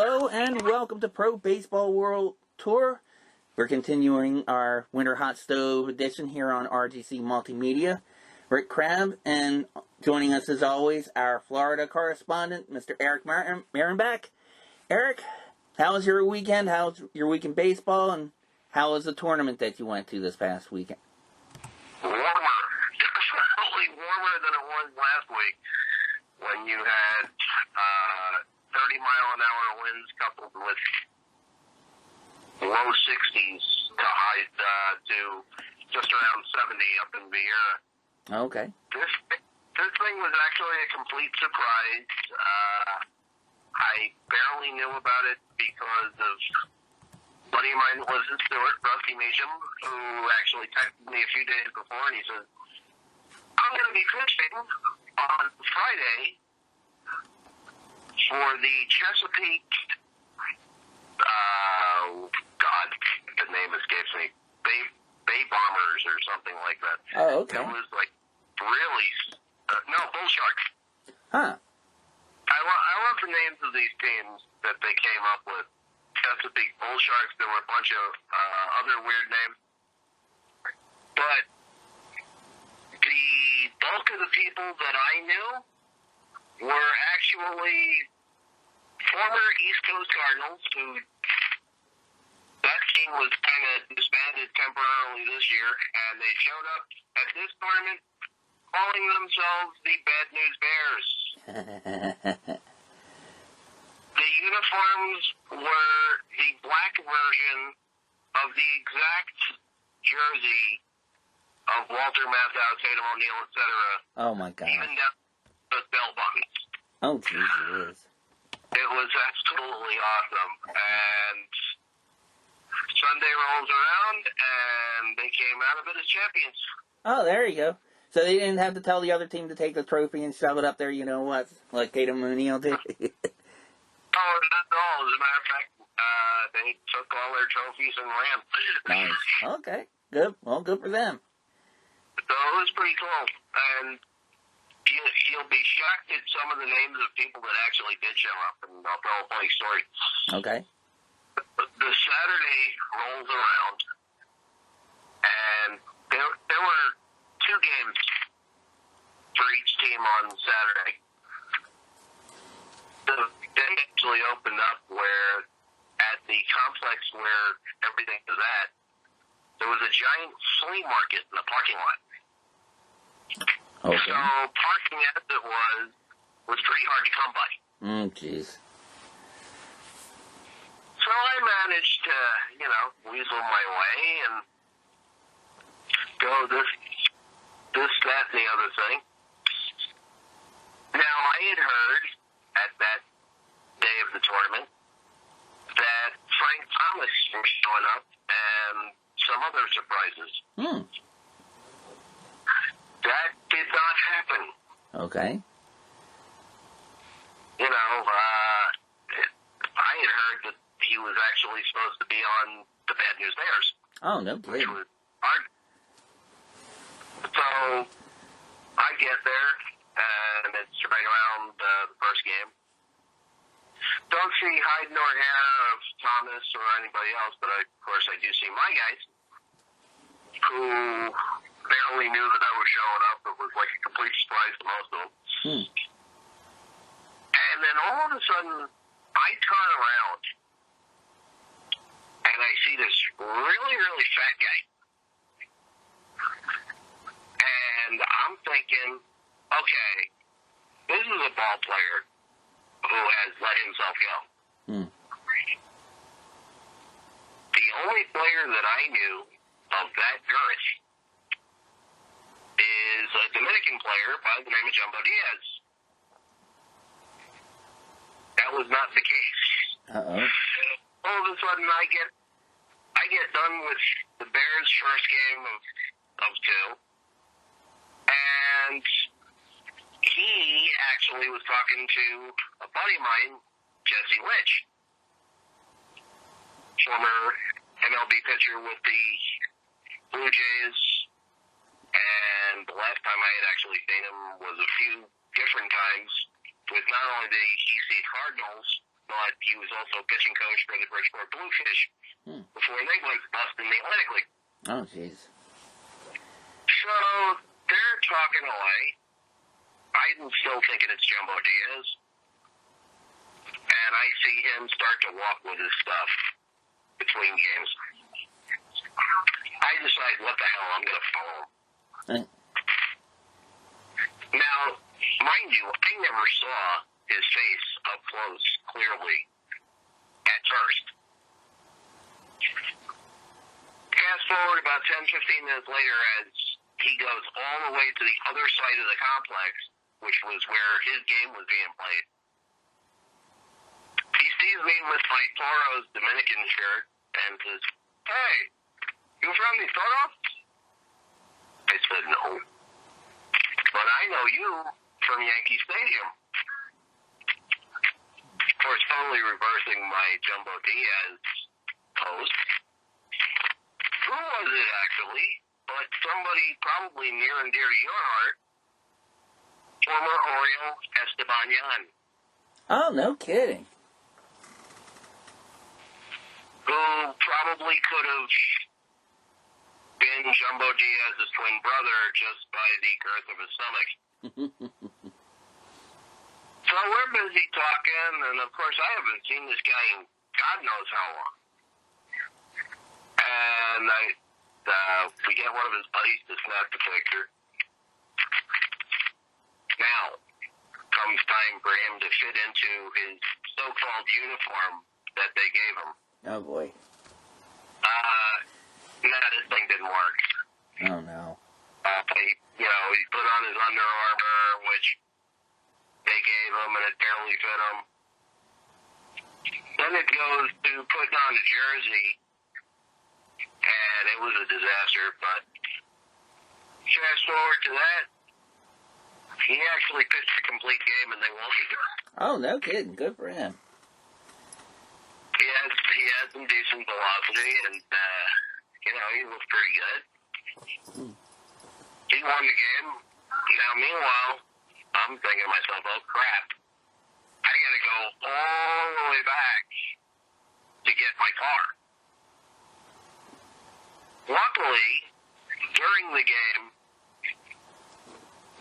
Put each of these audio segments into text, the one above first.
Hello and welcome to Pro Baseball World Tour. We're continuing our Winter Hot Stove edition here on RGC Multimedia. Rick Crabb, and joining us as always, our Florida correspondent, Mr. Eric Marenbach. Eric, how was your weekend? How was your week in baseball? And how was the tournament that you went to this past weekend? Warmer. Definitely warmer than it was last week when you had 30-mile-an-hour winds coupled with low 60s to high to just around 70 up in Vieira. Okay. This thing was actually a complete surprise. I barely knew about it because of a buddy of mine was in Stewart, Rusty Meacham, who actually texted me a few days before, and he said, I'm going to be pitching on Friday for the Chesapeake, God, the name escapes me, Bay Bombers or something like that. Oh, okay. It was like really, Bull Sharks. Huh. I love the names of these teams that they came up with. Chesapeake Bull Sharks, there were a bunch of other weird names. But the bulk of the people that I knew were actually former East Coast Cardinals who that team was kind of disbanded temporarily this year, and they showed up at this tournament calling themselves the Bad News Bears. The uniforms were the black version of the exact jersey of Walter Matthau, Tatum O'Neal, etc. Oh, my God. Even down to the bell buttons. Oh, geez, it is. It was absolutely awesome. And Sunday rolls around, and they came out of it as champions. Oh, there you go. So they didn't have to tell the other team to take the trophy and shove it up there, you know what, like Tatum O'Neal did? Oh, not at all. As a matter of fact, they took all their trophies and ran. Nice. Okay. Good. Well, good for them. So it was pretty cool. And you'll be shocked at some of the names of people that actually did show up. And I'll tell a funny story. Okay. The Saturday rolls around, and there were 2 games for each team on Saturday. They actually opened up where, at the complex where everything is at, there was a giant flea market in the parking lot. Okay. So parking as it was pretty hard to come by. Jeez. So I managed to, weasel my way and go this, that, and the other thing. Now, I had heard at that day of the tournament that Frank Thomas was showing up and some other surprises. That did not happen. Okay. I had heard that he was actually supposed to be on the Bad News Bears. Oh, no Which kidding. was hard. So I get there, and it's right around the first game. Don't see hide nor hair of Thomas or anybody else, but of course I do see my guys, who barely knew that I was showing up. It was like a complete surprise to most of them. And then all of a sudden, I turn around, and I see this really, really fat guy. And I'm thinking, okay, this is a ball player who has let himself go. The only player that I knew of that girth is a Dominican player by the name of Jumbo Diaz. That was not the case. All of a sudden, I get done with the Bears' first game of 2, and he actually was talking to a buddy of mine, Jesse Lynch, former MLB pitcher with the Blue Jays, and the last time I had actually seen him was a few different times with not only the EC Cardinals, but he was also pitching coach for the Bridgeport Bluefish before they went bust in the Atlantic League. Oh, jeez. So they're talking away. I'm still thinking it's Jumbo Diaz. And I see him start to walk with his stuff between games. I decide, what the hell, I'm going to follow him. Now, mind you, I never saw his face up close, clearly, at first. Fast forward about 10, 15 minutes later as he goes all the way to the other side of the complex, which was where his game was being played. He sees me with my Toro's Dominican shirt and says, "Hey, you from the Toros?" I said, "No. But I know you from Yankee Stadium." Of course, totally reversing my Jumbo Diaz post. Who was it, actually? But somebody probably near and dear to your heart. Former Oriole Esteban Yan. Oh, no kidding. Who probably could have been Jumbo Diaz's twin brother just by the girth of his stomach. So we're busy talking, and of course I haven't seen this guy in God knows how long. And we get one of his buddies to snap the picture. Now comes time for him to fit into his so-called uniform that they gave him. Oh, boy. This thing didn't work. Oh, no. He put on his Under Armour, which they gave him, and it barely fit him. Then it goes to putting on a jersey, and it was a disaster, but fast forward to that, he actually pitched a complete game, and they won. Oh, no kidding. Good for him. He had some decent velocity, and, he looked pretty good. He won the game. Now, meanwhile, I'm thinking to myself, oh, crap. I got to go all the way back to get my car. Luckily, during the game,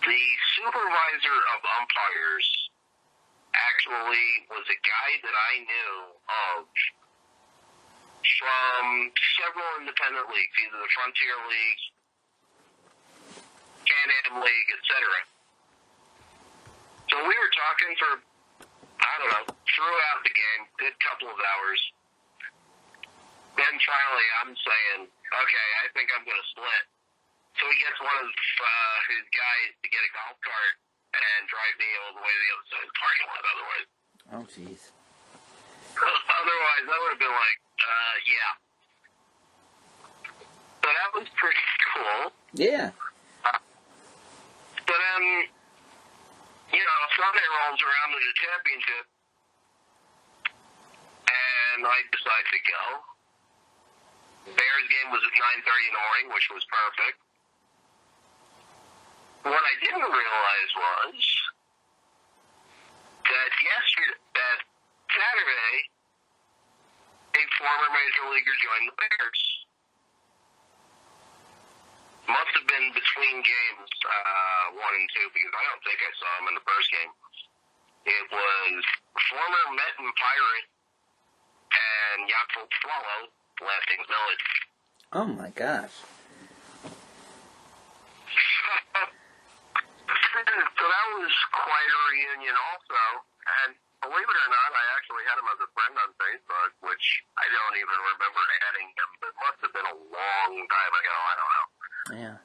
the supervisor of umpires actually was a guy that I knew of from several independent leagues, either the Frontier League, Can-Am League, etc. So we were talking for, throughout the game, good couple of hours. Then finally I'm saying, okay, I think I'm going to split. So he gets one of his guys to get a golf cart and drive me all the way to the other side of the parking lot otherwise. Oh, jeez. Otherwise, I would have been like, yeah. So that was pretty cool. Yeah. But then, Sunday rolls around to the championship, and I decide to go. Bears game was at 9:30 in the morning, which was perfect. What I didn't realize was that Saturday, a former major leaguer joined the Bears. Must have been between games 1 and 2, because I don't think I saw him in the first game. It was former Met and Pirate and Yakult Swallow, last name's Village. Oh, my gosh. So that was quite a reunion also, and believe it or not, I actually had him as a friend on Facebook, which I don't even remember adding him, but it must have been a long time ago, I don't know. Yeah.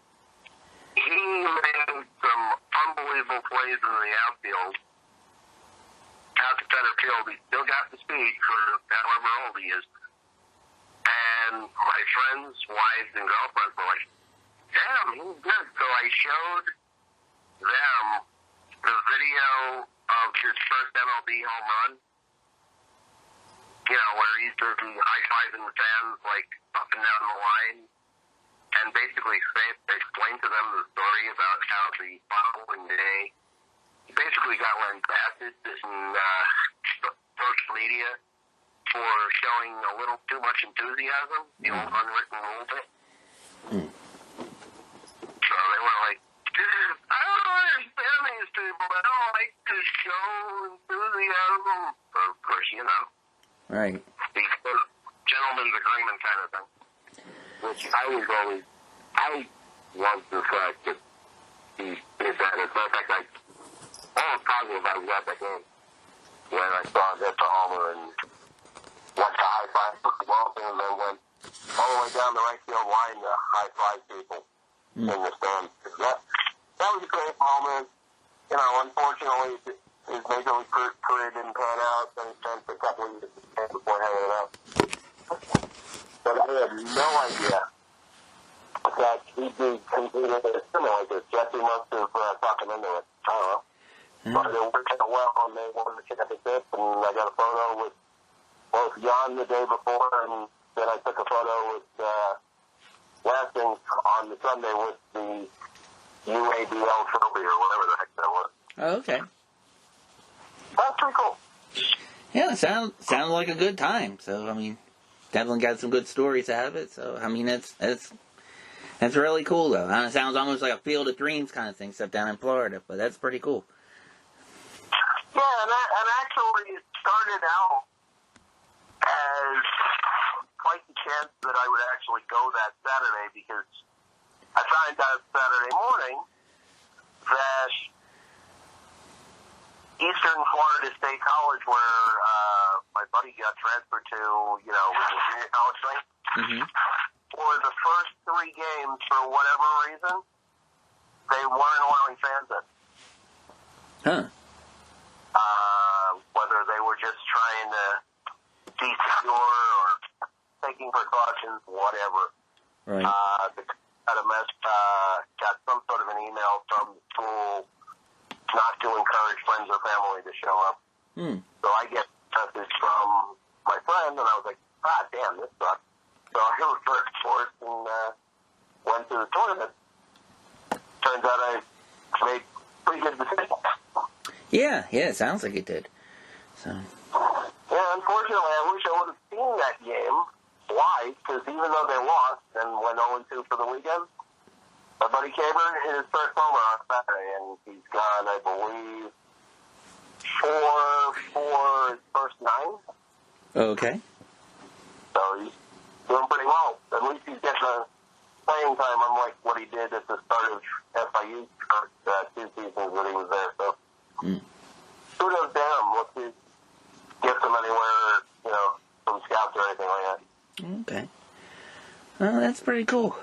He made some unbelievable plays in the outfield. Out to center field, he still got the speed for however old he is. And my friends, wives, and girlfriends were like, damn, he's good. So I showed them the video of his first MLB home run. Where he's busy high-fiving the fans, like, up and down the line. And basically explained to them the story about how the following day he basically got lambasted in social media media for showing a little too much enthusiasm, the old unwritten rule bit. So they were like, I don't understand these people. I don't like to show enthusiasm. Of course, you know. Right. The gentleman's agreement kind of thing. Which I love the fact that he did that. As a matter of fact, I was positive I was at that game when I saw him hit the homer and went to high five the ball and then went all the way down the right field line to high five people in the stands. That was a great moment. You know, unfortunately, his major league career didn't pan out. Then he spent a couple of years before hanging out. But I had no idea that he'd be competing something like this. Jesse must have talked him into it. I don't know. But it worked out well, and they won the championship, and I got a photo with both Jan the day before, and then I took a photo with Lansing on the Sunday with the UABL trophy or whatever the heck that was. Oh, okay. That's pretty cool. Yeah, it sounded like a good time. So, I mean, definitely got some good stories out of it. So, I mean, that's really cool, though. It sounds almost like a Field of Dreams kind of thing, except down in Florida. But that's pretty cool. Yeah, and actually it started out as quite the chance that I would actually go that Saturday because I found out Saturday morning that Eastern Florida State College, where my buddy got transferred to, you know, with the junior college thing, for the first 3 games, for whatever reason, they weren't allowing fans in. Huh. Whether they were just trying to be secure or taking precautions, whatever. Right. Got some sort of an email from the school not to encourage friends or family to show up. So I get a message from my friend, and I was like, damn, this sucks. So I was first forced and went to the tournament. Turns out I made pretty good decisions. Yeah, it sounds like it did. So. Yeah, unfortunately, I wish I would have seen that game live, because even though they lost and went 0-2 for the weekend, my buddy Cameron hit his first homer on Saturday, and he's gone, I believe, 4 for his first 9. Okay. So he's doing pretty well. At least he's getting the playing time, unlike what he did at the start of FIU's first 2 seasons that he was there. So kudos to him. Let's see, get him anywhere, you know, from scouts or anything like that. Okay. Well, that's pretty cool.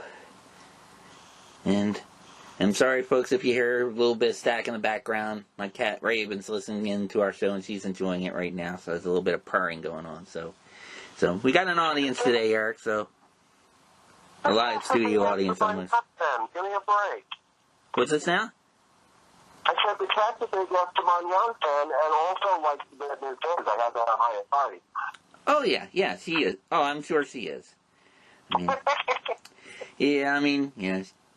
And I'm sorry, folks, if you hear a little bit of static in the background. My cat Raven's listening in to our show, and she's enjoying it right now. So there's a little bit of purring going on. So we got an audience today, Eric. So a live studio audience almost. Give me a break. What's this now? I said the cat's a big Esteban Young fan, and also likes the bad news games. I have that on high authority. Oh, yeah, she is. Oh, I'm sure she is. I mean,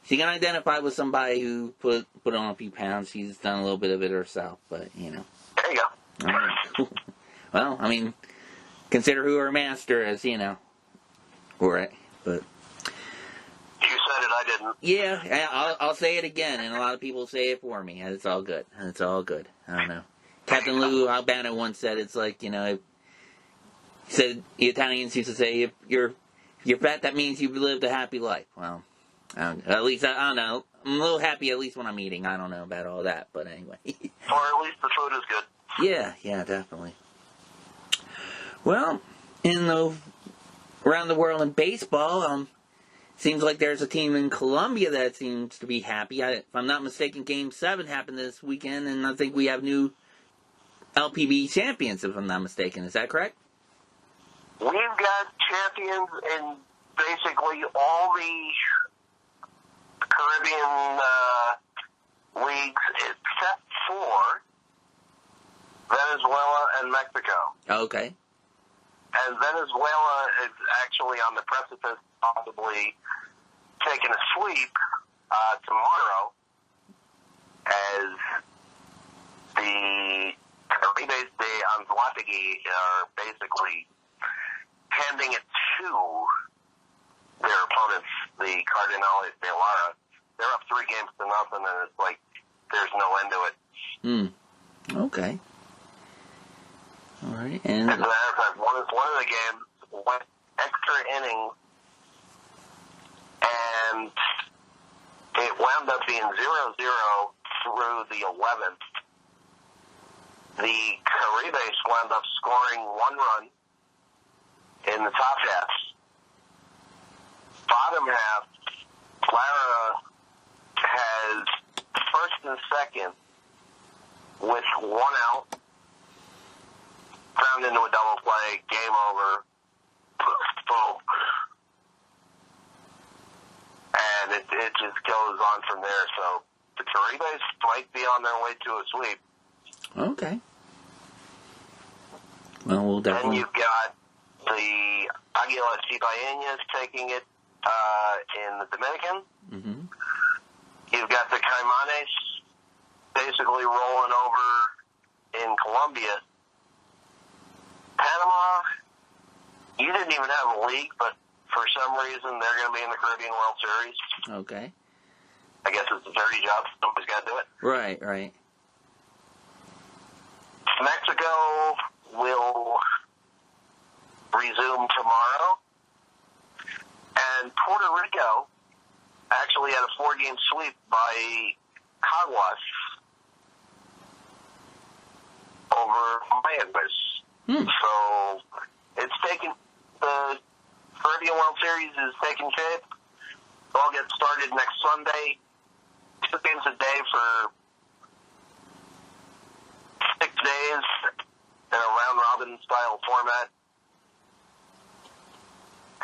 she can identify with somebody who put on a few pounds. She's done a little bit of it herself, but, There you go. Well, I mean, consider who her master is, Right, but... You said it, I didn't. Yeah, I'll say it again, and a lot of people say it for me. It's all good. It's all good. I don't know. Captain Lou Albano once said, it's like, he said the Italians used to say, if you're fat, that means you've lived a happy life. Well, at least, I don't know. I'm a little happy at least when I'm eating. I don't know about all that, but anyway. Or at least the food is good. Yeah, definitely. Well, around the world in baseball, seems like there's a team in Colombia that seems to be happy. If I'm not mistaken, Game 7 happened this weekend, and I think we have new LPB champions, if I'm not mistaken. Is that correct? We've got champions in basically all the Caribbean leagues except for Venezuela and Mexico. Okay. And Venezuela is actually on the precipice of possibly taking a sweep tomorrow as the Caribes de Anzuate Lopetegui are basically handing it to their opponents, the Cardinales de Lara. They're up 3-0, and it's like there's no end to it. Okay. All right. And as a matter of fact, one of the games went extra innings, and it wound up being 0-0 through the 11th. The Caribes wound up scoring 1 run in the top half. Bottom half, Lara has first and second with 1 out. Ground into a double play, game over. Boom. And it just goes on from there. So the Caribes might be on their way to a sweep. Okay. Well, we'll definitely. Then you've got the Águilas Cibaeñas taking it in the Dominican. Mm-hmm. You've got the Caimanes basically rolling over in Colombia. Panama, you didn't even have a league, but for some reason they're going to be in the Caribbean World Series. Okay. I guess it's a dirty job. Somebody's got to do it. Right, right. Mexico will resume tomorrow. And Puerto Rico actually had a 4-game sweep by Caguas over Wyverns. So it's taken, the Caribbean World Series is taking shape. It'll get started next Sunday. 2 games a day for 6 days in a round-robin style format.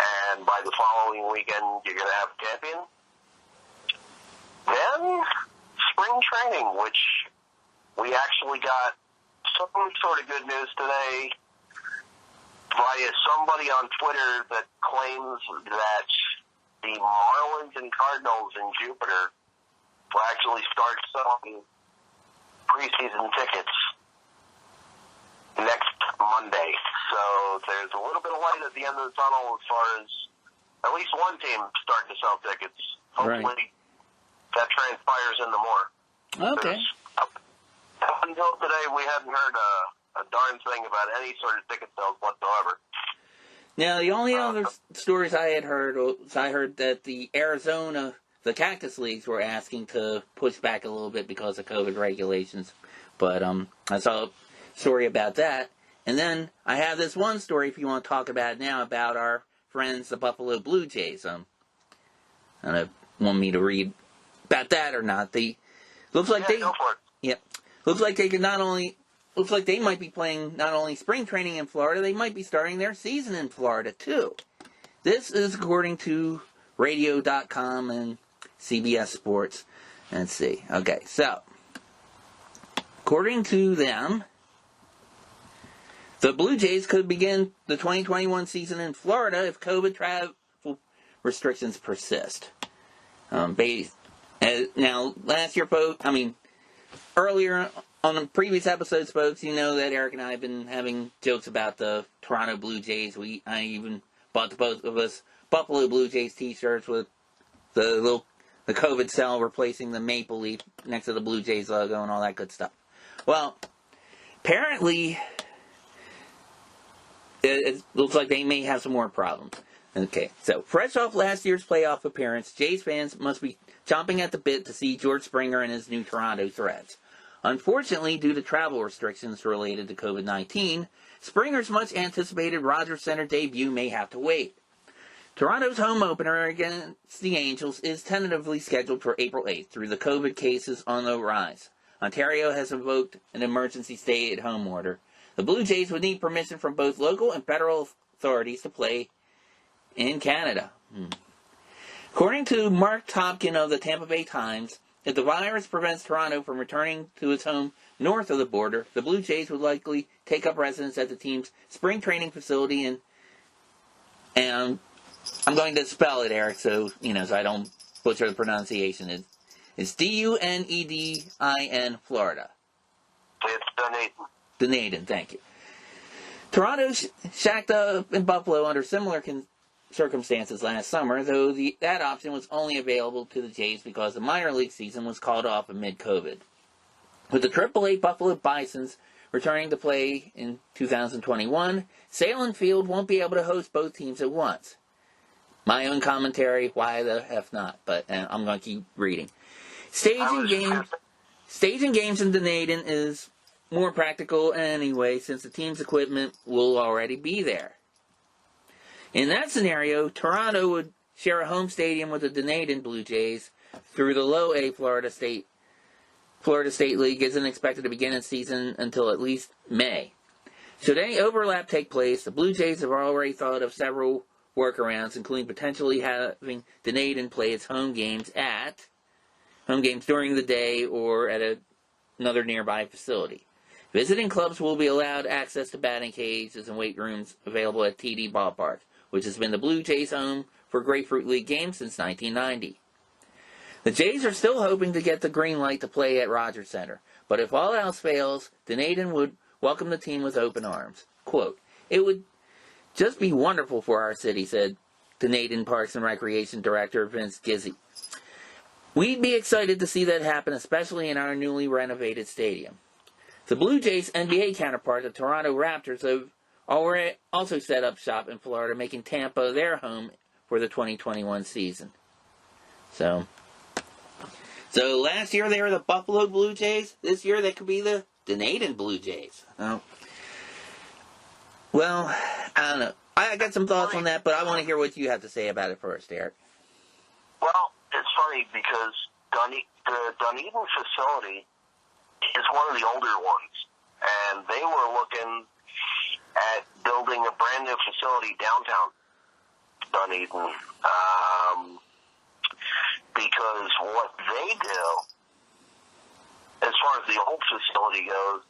And by the following weekend, you're going to have a champion. Then, spring training, which we actually got some sort of good news today via somebody on Twitter that claims that the Marlins and Cardinals in Jupiter will actually start selling preseason tickets next Monday. So there's a little bit of light at the end of the tunnel as far as at least one team starting to sell tickets. Hopefully that transpires into more. Okay. Up until today, we hadn't heard a darn thing about any sort of ticket sales whatsoever. Now, the only other stories I had heard was I heard that the Cactus Leagues were asking to push back a little bit because of COVID regulations. But I saw a story about that. And then I have this one story, if you want to talk about it now, about our friends, the Buffalo Blue Jays. I don't know if you want me to read about that or not. Looks like go for it. Yep. Looks like they might be playing not only spring training in Florida, they might be starting their season in Florida too. This is according to radio.com and CBS Sports. Let's see. Okay, so according to them, the Blue Jays could begin the 2021 season in Florida if COVID travel restrictions persist. Now, last year, earlier on the previous episodes, folks, you know that Eric and I have been having jokes about the Toronto Blue Jays. I even bought the both of us Buffalo Blue Jays t-shirts with the COVID cell replacing the maple leaf next to the Blue Jays logo and all that good stuff. Well, apparently, it looks like they may have some more problems. Okay, so fresh off last year's playoff appearance, Jays fans must be chomping at the bit to see George Springer and his new Toronto Threads. Unfortunately, due to travel restrictions related to COVID-19, Springer's much-anticipated Rogers Center debut may have to wait. Toronto's home opener against the Angels is tentatively scheduled for April 8th through the COVID cases on the rise. Ontario has invoked an emergency stay-at-home order. The Blue Jays would need permission from both local and federal authorities to play in Canada. According to Mark Topkin of the Tampa Bay Times, if the virus prevents Toronto from returning to its home north of the border, the Blue Jays would likely take up residence at the team's spring training facility and I'm going to spell it, Eric, so I don't butcher the pronunciation. It's Dunedin, Florida. It's Dunedin. Dunedin, thank you. Toronto shacked up in Buffalo under similar circumstances last summer, though that option was only available to the Jays because the minor league season was called off amid COVID. With the AAA Buffalo Bisons returning to play in 2021, Salem Field won't be able to host both teams at once. My own commentary, why the F not? But I'm going to keep reading. Staging games in Dunedin is more practical anyway, since the team's equipment will already be there. In that scenario, Toronto would share a home stadium with the Dunedin Blue Jays through the Low A Florida State League isn't expected to begin its season until at least May. Should any overlap take place, the Blue Jays have already thought of several workarounds, including potentially having Dunedin play its home games during the day or at another nearby facility. Visiting clubs will be allowed access to batting cages and weight rooms available at TD Ballpark, which has been the Blue Jays' home for Grapefruit League games since 1990. The Jays are still hoping to get the green light to play at Rogers Center, but if all else fails, Dunedin would welcome the team with open arms. Quote, "It would just be wonderful for our city," said Dunedin Parks and Recreation Director Vince Gizzi. "We'd be excited to see that happen, especially in our newly renovated stadium." The Blue Jays' NBA counterpart, the Toronto Raptors, have already also set up shop in Florida, making Tampa their home for the 2021 season. So last year they were the Buffalo Blue Jays. This year they could be the Dunedin Blue Jays. Well, I don't know. I got some thoughts on that, but I want to hear what you have to say about it first, Derek. Well, it's funny because the Dunedin facility is one of the older ones, and they were looking at building a brand new facility downtown Dunedin, because what they do, as far as the old facility goes,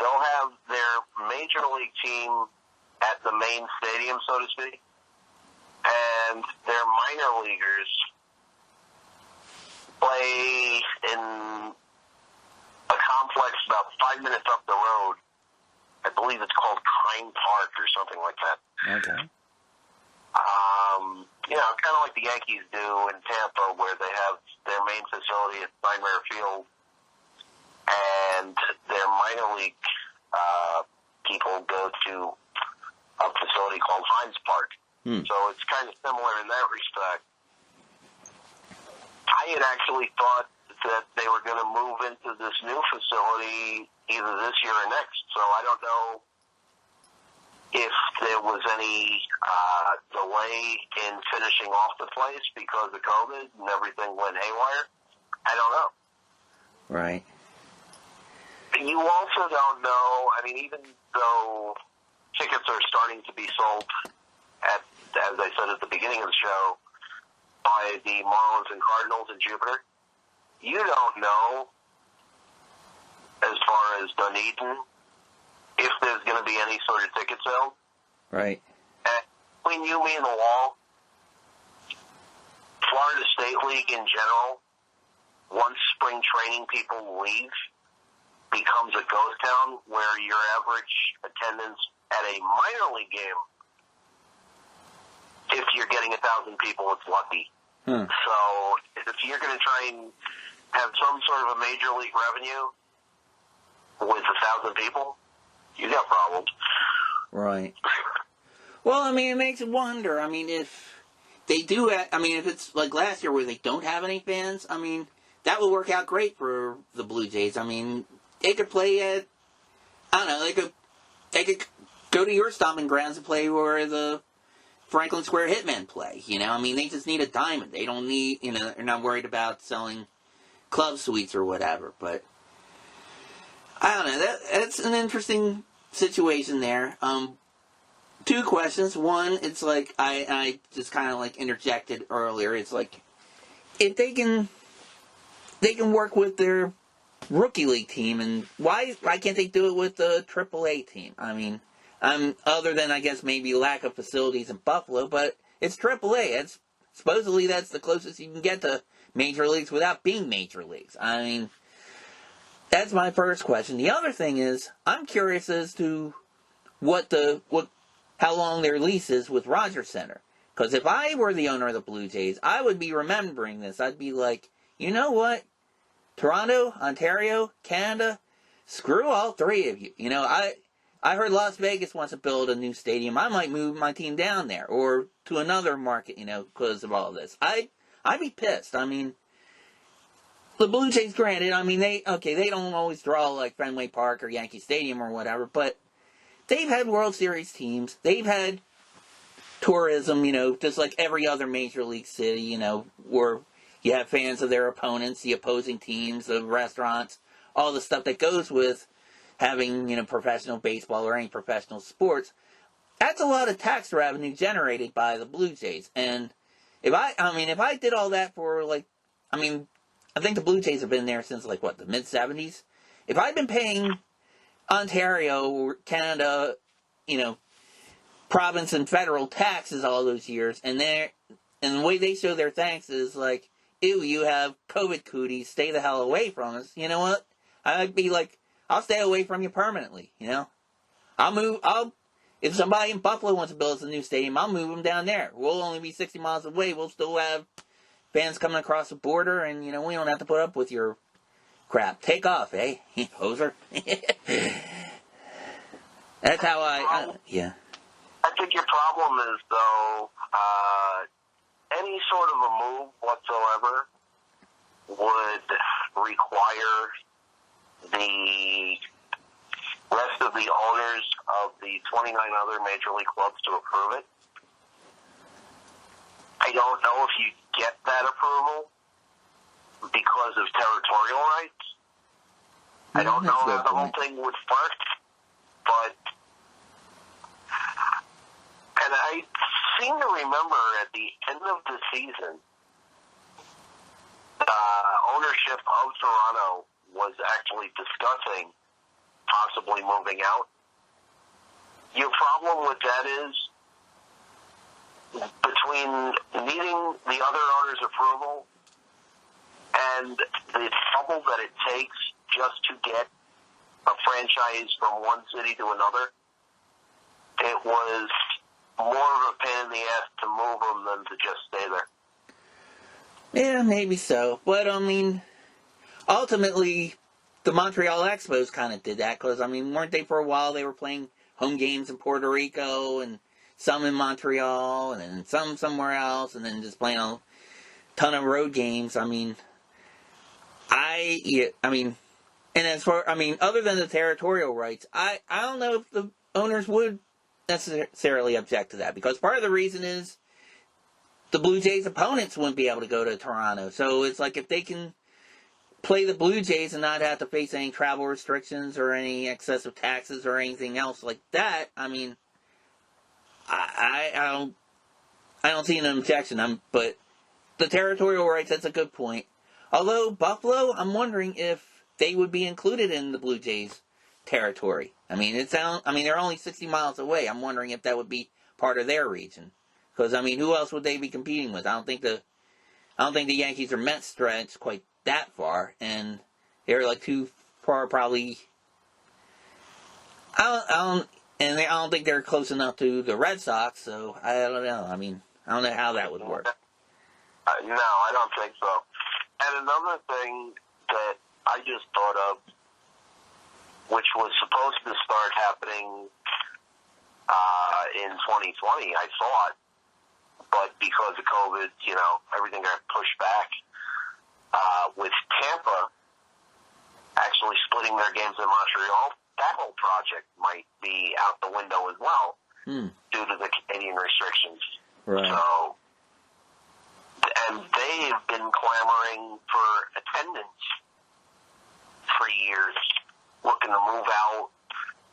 they'll have their major league team at the main stadium, so to speak, and their minor leaguers play in a complex about 5 minutes up the road. I believe it's called Kine Park or something like that. Okay. Kind of like the Yankees do in Tampa, where they have their main facility at Steinmeier Field, and their minor league people go to a facility called Hines Park. So it's kind of similar in that respect. I had actually thought that they were going to move into this new facility either this year or next, so I don't know if there was any delay in finishing off the place because of COVID and everything went haywire. I don't know. Right. You also don't know, even though tickets are starting to be sold at, as I said at the beginning of the show, by the Marlins and Cardinals in Jupiter, you don't know, as far as Dunedin, if there's going to be any sort of ticket sale. Right. And between you, me, and the wall, Florida State League in general, once spring training people leave, becomes a ghost town where your average attendance at a minor league game, if you're getting 1,000 people, it's lucky. So if you're going to try and have some sort of a major league revenue with 1,000 people, you got problems. Right. Well, it makes you wonder. If they do, if it's like last year where they don't have any fans, that would work out great for the Blue Jays. They could play at, they could go to your stomping grounds and play where the Franklin Square Hitmen play. They just need a diamond. They don't need, they're not worried about selling club suites or whatever. But I don't know. That's an interesting situation there. Two questions. One, it's like I just kind of like interjected earlier. It's like if they can work with their rookie league team, and why can't they do it with the AAA team? Other than I guess maybe lack of facilities in Buffalo, but it's AAA. Supposedly that's the closest you can get to major leagues without being major leagues. That's my first question. The other thing is, I'm curious as to how long their lease is with Rogers Center. Because if I were the owner of the Blue Jays, I would be remembering this. I'd be like, you know what? Toronto, Ontario, Canada, screw all three of you. You know, I heard Las Vegas wants to build a new stadium. I might move my team down there or to another market, you know, because of all this. I'd be pissed. I mean, the Blue Jays, granted, I mean, they don't always draw like Fenway Park or Yankee Stadium or whatever, but they've had World Series teams. They've had tourism, you know, just like every other major league city, you know, where you have fans of their opponents, the opposing teams, the restaurants, all the stuff that goes with having, you know, professional baseball or any professional sports. That's a lot of tax revenue generated by the Blue Jays. And if I did all that for, like, I think the Blue Jays have been there since, like, what, the mid-'70s? If I'd been paying Ontario or Canada, you know, province and federal taxes all those years, and the way they show their thanks is like, ew, you have COVID cooties, stay the hell away from us. You know what? I'd be like, I'll stay away from you permanently, you know? If somebody in Buffalo wants to build us a new stadium, I'll move them down there. We'll only be 60 miles away. We'll still have fans coming across the border, and, you know, we don't have to put up with your crap. Take off, eh? Hoser. That's how yeah. I think your problem is, though, any sort of a move whatsoever would require the rest of the owners of the 29 other major league clubs to approve it. I don't know if you get that approval because of territorial rights. I don't know how the whole thing would work, but... And I seem to remember at the end of the season, ownership of Toronto was actually discussing possibly moving out. Your problem with that is, between needing the other owner's approval and the trouble that it takes just to get a franchise from one city to another, it was more of a pain in the ass to move them than to just stay there. Yeah, maybe so. But, I mean, ultimately, the Montreal Expos kind of did that. Because, I mean, weren't they for a while? They were playing home games in Puerto Rico and some in Montreal and then some somewhere else. And then just playing a ton of road games. I mean, and as far, other than the territorial rights, I don't know if the owners would necessarily object to that, because part of the reason is the Blue Jays' opponents wouldn't be able to go to Toronto. So it's like, if they can play the Blue Jays and not have to face any travel restrictions or any excessive taxes or anything else like that, I mean, I don't see an objection. But the territorial rights, that's a good point. Although Buffalo, I'm wondering if they would be included in the Blue Jays' territory. I mean, they're only 60 miles away. I'm wondering if that would be part of their region. Because, I mean, who else would they be competing with? I don't think the Yankees or Mets stretch quite that far, and they're like too far, probably. I don't think they're close enough to the Red Sox. So I don't know. I mean, I don't know how that would work. No, I don't think so. And another thing that I just thought of, which was supposed to start happening in 2020, I thought, but because of COVID, everything got pushed back. With Tampa actually splitting their games in Montreal, that whole project might be out the window as well due to the Canadian restrictions. Right. So, and they've been clamoring for attendance for years, looking to move out,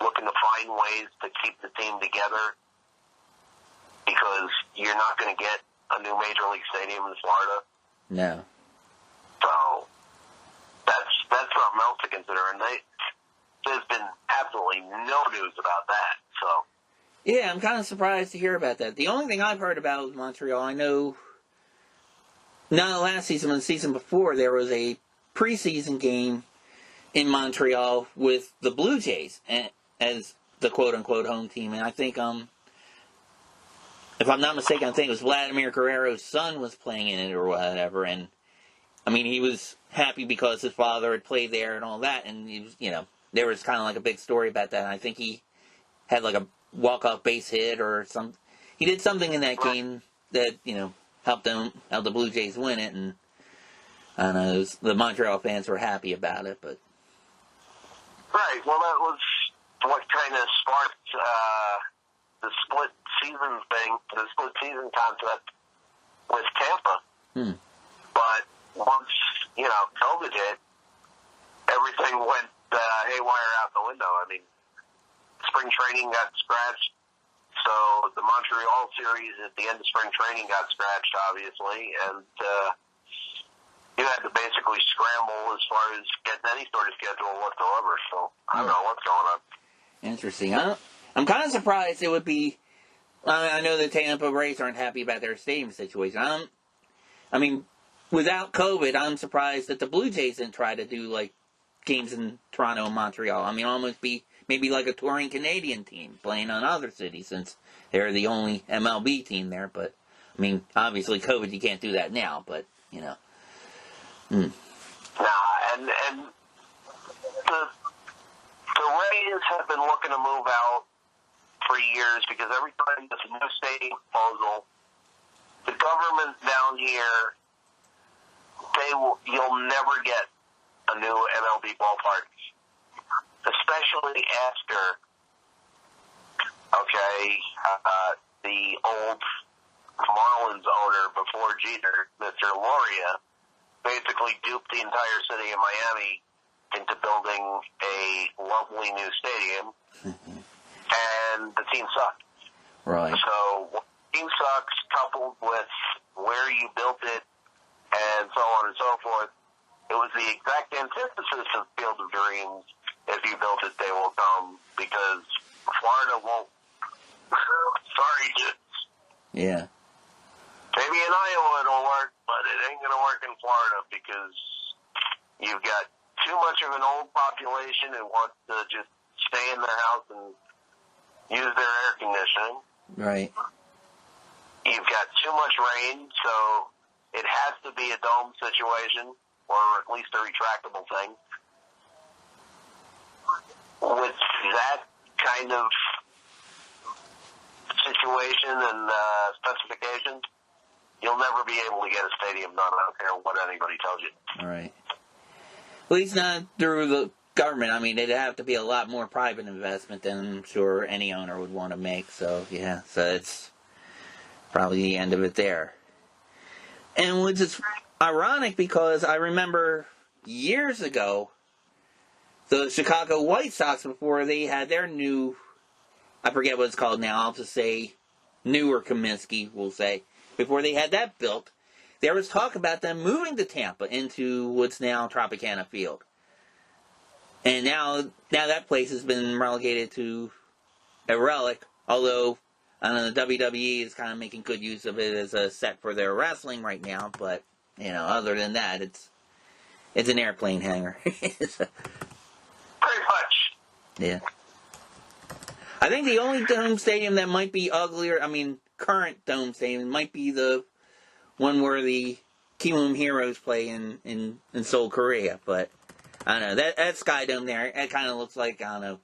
looking to find ways to keep the team together, because you're not going to get a new Major League Stadium in Florida. No. So that's something else to consider, and there's been absolutely no news about that. So yeah, I'm kind of surprised to hear about that. The only thing I've heard about with Montreal, I know, not last season, but the season before, there was a preseason game in Montreal with the Blue Jays, and as the quote-unquote home team. And I think, if I'm not mistaken, I think it was Vladimir Guerrero's son was playing in it or whatever. And, I mean, he was happy because his father had played there and all that. And, he was, there was kind of like a big story about that. And I think he had like a walk-off base hit or something. He did something in that game that, helped the Blue Jays win it. And, I don't know, the Montreal fans were happy about it, but... Right, well, that was what kind of sparked the split season thing, the split season concept with Tampa. But once, COVID hit, everything went haywire out the window. I mean, spring training got scratched, so the Montreal series at the end of spring training got scratched, obviously, and you had to basically scramble as far as getting any sort of schedule whatsoever. So I don't know what's going on. Interesting. I'm kind of surprised it would be. I know the Tampa Rays aren't happy about their stadium situation. I mean, without COVID, I'm surprised that the Blue Jays didn't try to do like games in Toronto and Montreal. I mean, almost be maybe like a touring Canadian team playing on other cities since they're the only MLB team there. But I mean, obviously COVID, you can't do that now. But Nah, and the Rays have been looking to move out for years because every time there's a new stadium proposal, the government down here, you'll never get a new MLB ballpark, especially after, the old Marlins owner before Jeter, Mr. Loria, basically duped the entire city of Miami into building a lovely new stadium, and the team sucked. Right. So, when the team sucks, coupled with where you built it, and so on and so forth, it was the exact antithesis of Field of Dreams. If you built it, they will come, because Florida won't. Sorry, kids. Yeah. Maybe in Iowa it'll work, but it ain't going to work in Florida because you've got too much of an old population who wants to just stay in their house and use their air conditioning. Right. You've got too much rain, so it has to be a dome situation or at least a retractable thing. With that kind of situation and specifications, you'll never be able to get a stadium done. I don't care what anybody tells you. All right. At least not through the government. I mean, it'd have to be a lot more private investment than I'm sure any owner would want to make. So, yeah. So it's probably the end of it there. And which is ironic because I remember years ago, the Chicago White Sox, before they had their new, I forget what it's called now, I'll just say newer Comiskey, we'll say, before they had that built, there was talk about them moving to Tampa into what's now Tropicana Field. And now that place has been relegated to a relic, although, I don't know, the WWE is kind of making good use of it as a set for their wrestling right now, but, other than that, it's an airplane hangar. Pretty much. Yeah. I think the only dome stadium that might be uglier, current dome stadium, might be the one where the Kiwoom Heroes play in Seoul, Korea. But, I don't know, that Sky Dome there, it kind of looks like, it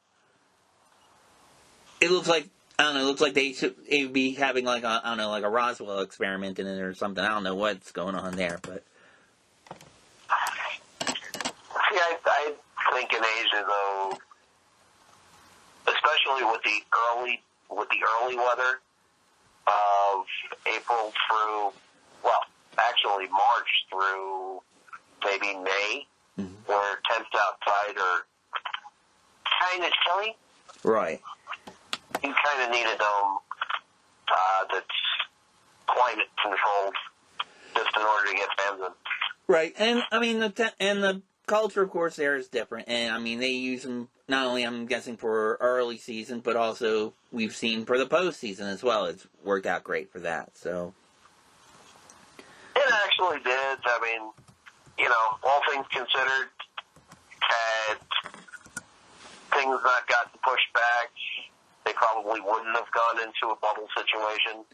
looks like they would be having like a Roswell experiment in it or something. I don't know what's going on there, but. See, I think in Asia, though, especially with the early weather of April through, actually March through maybe May, where temps outside are kind of chilly. Right. You kind of need a dome that's climate controlled just in order to get fans in. Right, and the culture, of course, there is different, and they use them not only, I'm guessing, for early season, but also we've seen for the postseason as well. It's worked out great for that. So it actually did. All things considered, had things not gotten pushed back they probably wouldn't have gone into a bubble situation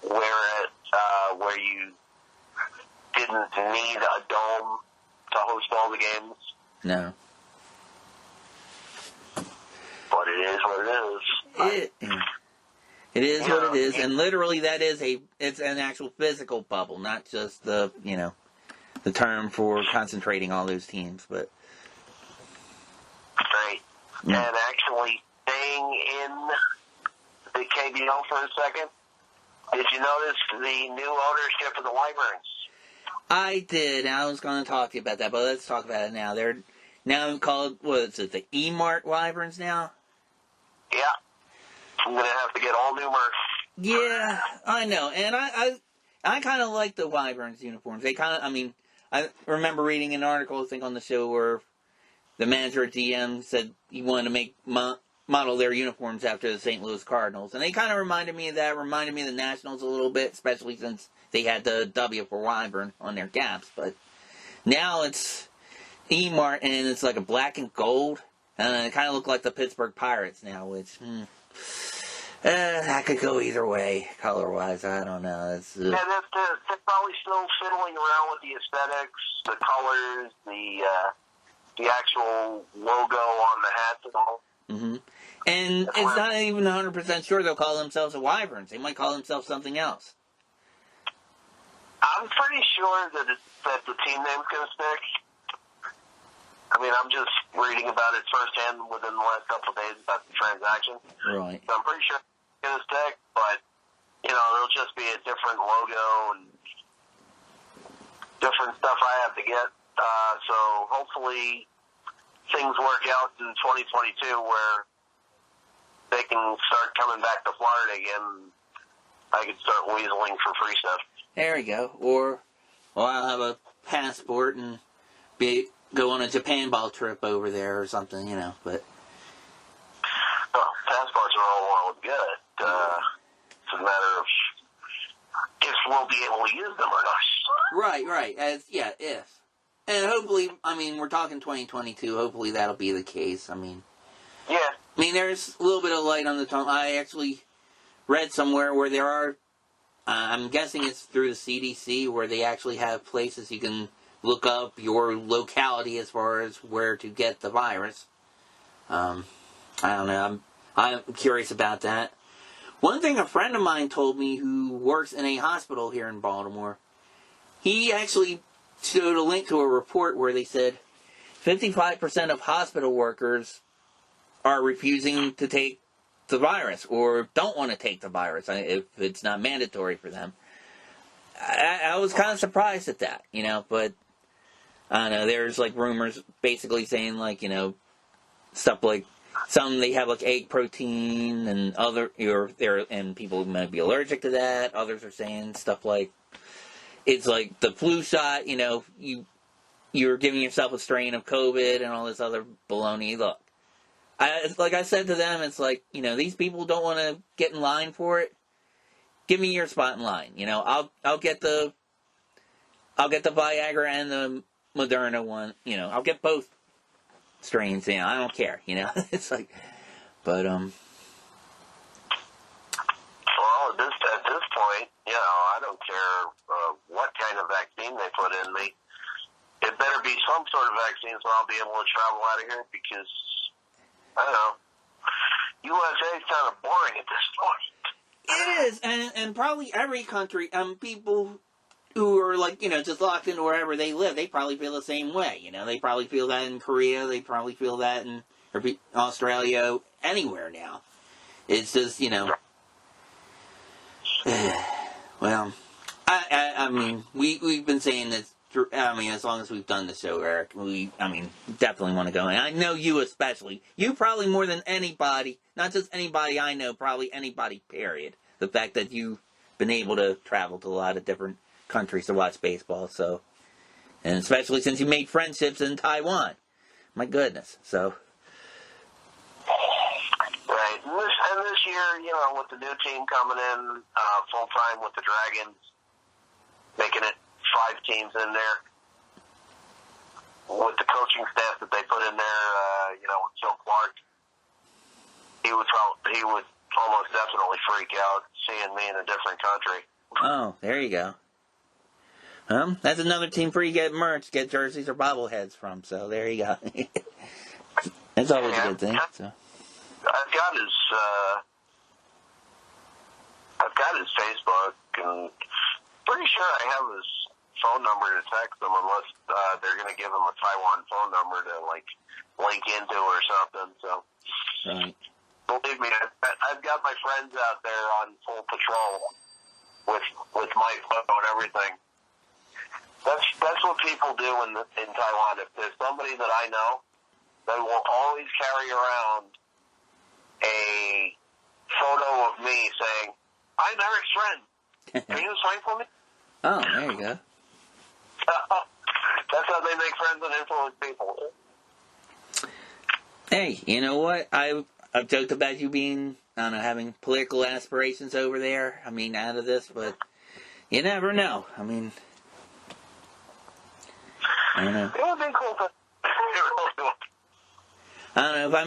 where you didn't need a dome to host all the games. No. But it is what it is. It is what it is, and literally it's an actual physical bubble, not just the term for concentrating all those teams, but... Right. And actually, staying in the KBL for a second, did you notice the new ownership of the Wyverns? I did. I was going to talk to you about that, but let's talk about it now. They're now called, what is it, the E-Mart Wyverns now? Yeah. I'm going to have to get all new merch. Yeah, I know. And I kind of like the Wyverns uniforms. They kind of, I remember reading an article, I think, on the show where the manager at DM said he wanted to make model their uniforms after the St. Louis Cardinals. And they kind of reminded me of that, reminded me of the Nationals a little bit, especially since they had the W for Wyvern on their caps. But now it's E-Mart, and it's like a black and gold. And it kind of looked like the Pittsburgh Pirates now, which, that could go either way, color-wise. I don't know. Yeah, they're probably still fiddling around with the aesthetics, the colors, the actual logo on the hats and all. Mm-hmm. And it's not even 100% sure they'll call themselves the Wyverns. They might call themselves something else. I'm pretty sure that the team name's going to stick. I'm just reading about it firsthand within the last couple of days about the transaction. Right. So I'm pretty sure it's going to stick, but, it'll just be a different logo and different stuff I have to get. So hopefully things work out in 2022 where they can start coming back to Florida again. I can start weaseling for free stuff. There we go. Or I'll have a passport and go on a Japan ball trip over there or something, but... Well, passports are all well and good. It's a matter of if we'll be able to use them or not. Right. If. And hopefully, we're talking 2022, hopefully that'll be the case. Yeah. There's a little bit of light on the tunnel. I actually read somewhere where there are, I'm guessing it's through the CDC, where they actually have places you can look up your locality as far as where to get the virus. I don't know. I'm curious about that. One thing a friend of mine told me who works in a hospital here in Baltimore, he actually showed a link to a report where they said 55% of hospital workers are refusing to take the virus or don't want to take the virus if it's not mandatory for them. I was kind of surprised at that, but I don't know, there's rumors basically saying stuff like some they have egg protein and and people might be allergic to that. Others are saying stuff like it's like the flu shot, you're giving yourself a strain of COVID and all this other baloney. Look, like I said to them, it's like, these people don't want to get in line for it. Give me your spot in line. I'll get the Viagra and the Moderna one. I'll get both strains. I don't care. It's like, but Well, at this point, I don't care what kind of vaccine they put in me. It better be some sort of vaccine so I'll be able to travel out of here because, I don't know, USA is kind of boring at this point. It is, and probably every country, people who are just locked into wherever they live, they probably feel the same way. They probably feel that in Korea, they probably feel that in Australia, anywhere now. It's just, well, we've been saying this, as long as we've done the show, Eric, we definitely want to go. And I know you especially. You probably more than anybody, not just anybody I know, probably anybody, period. The fact that you've been able to travel to a lot of different countries to watch baseball, so. And especially since you made friendships in Taiwan. My goodness, so. Right. And this year, with the new team coming in full-time with the Dragons, making it 5 teams in there, with the coaching staff that they put in there, with Joe Clark, he was he would almost definitely freak out seeing me in a different country. Oh, there you go. That's another team for you to get merch, get jerseys or bobbleheads from. So there you go. That's always a good thing. So I've got his Facebook, and pretty sure I have his phone number to text him, unless they're going to give him a Taiwan phone number to like link into or something. So, right. Believe me, I've got my friends out there on full patrol with my photo and everything. That's what people do in Taiwan. If there's somebody that I know, they will always carry around a photo of me saying, "I'm Eric's friend. Can you sign for me?" Oh, there you go. That's how they make friends and influence people. Hey, you know what? I've joked about you being, I don't know, having political aspirations over there. I mean, out of this, but you never know. I mean, I don't know. It would be cool. I don't know if I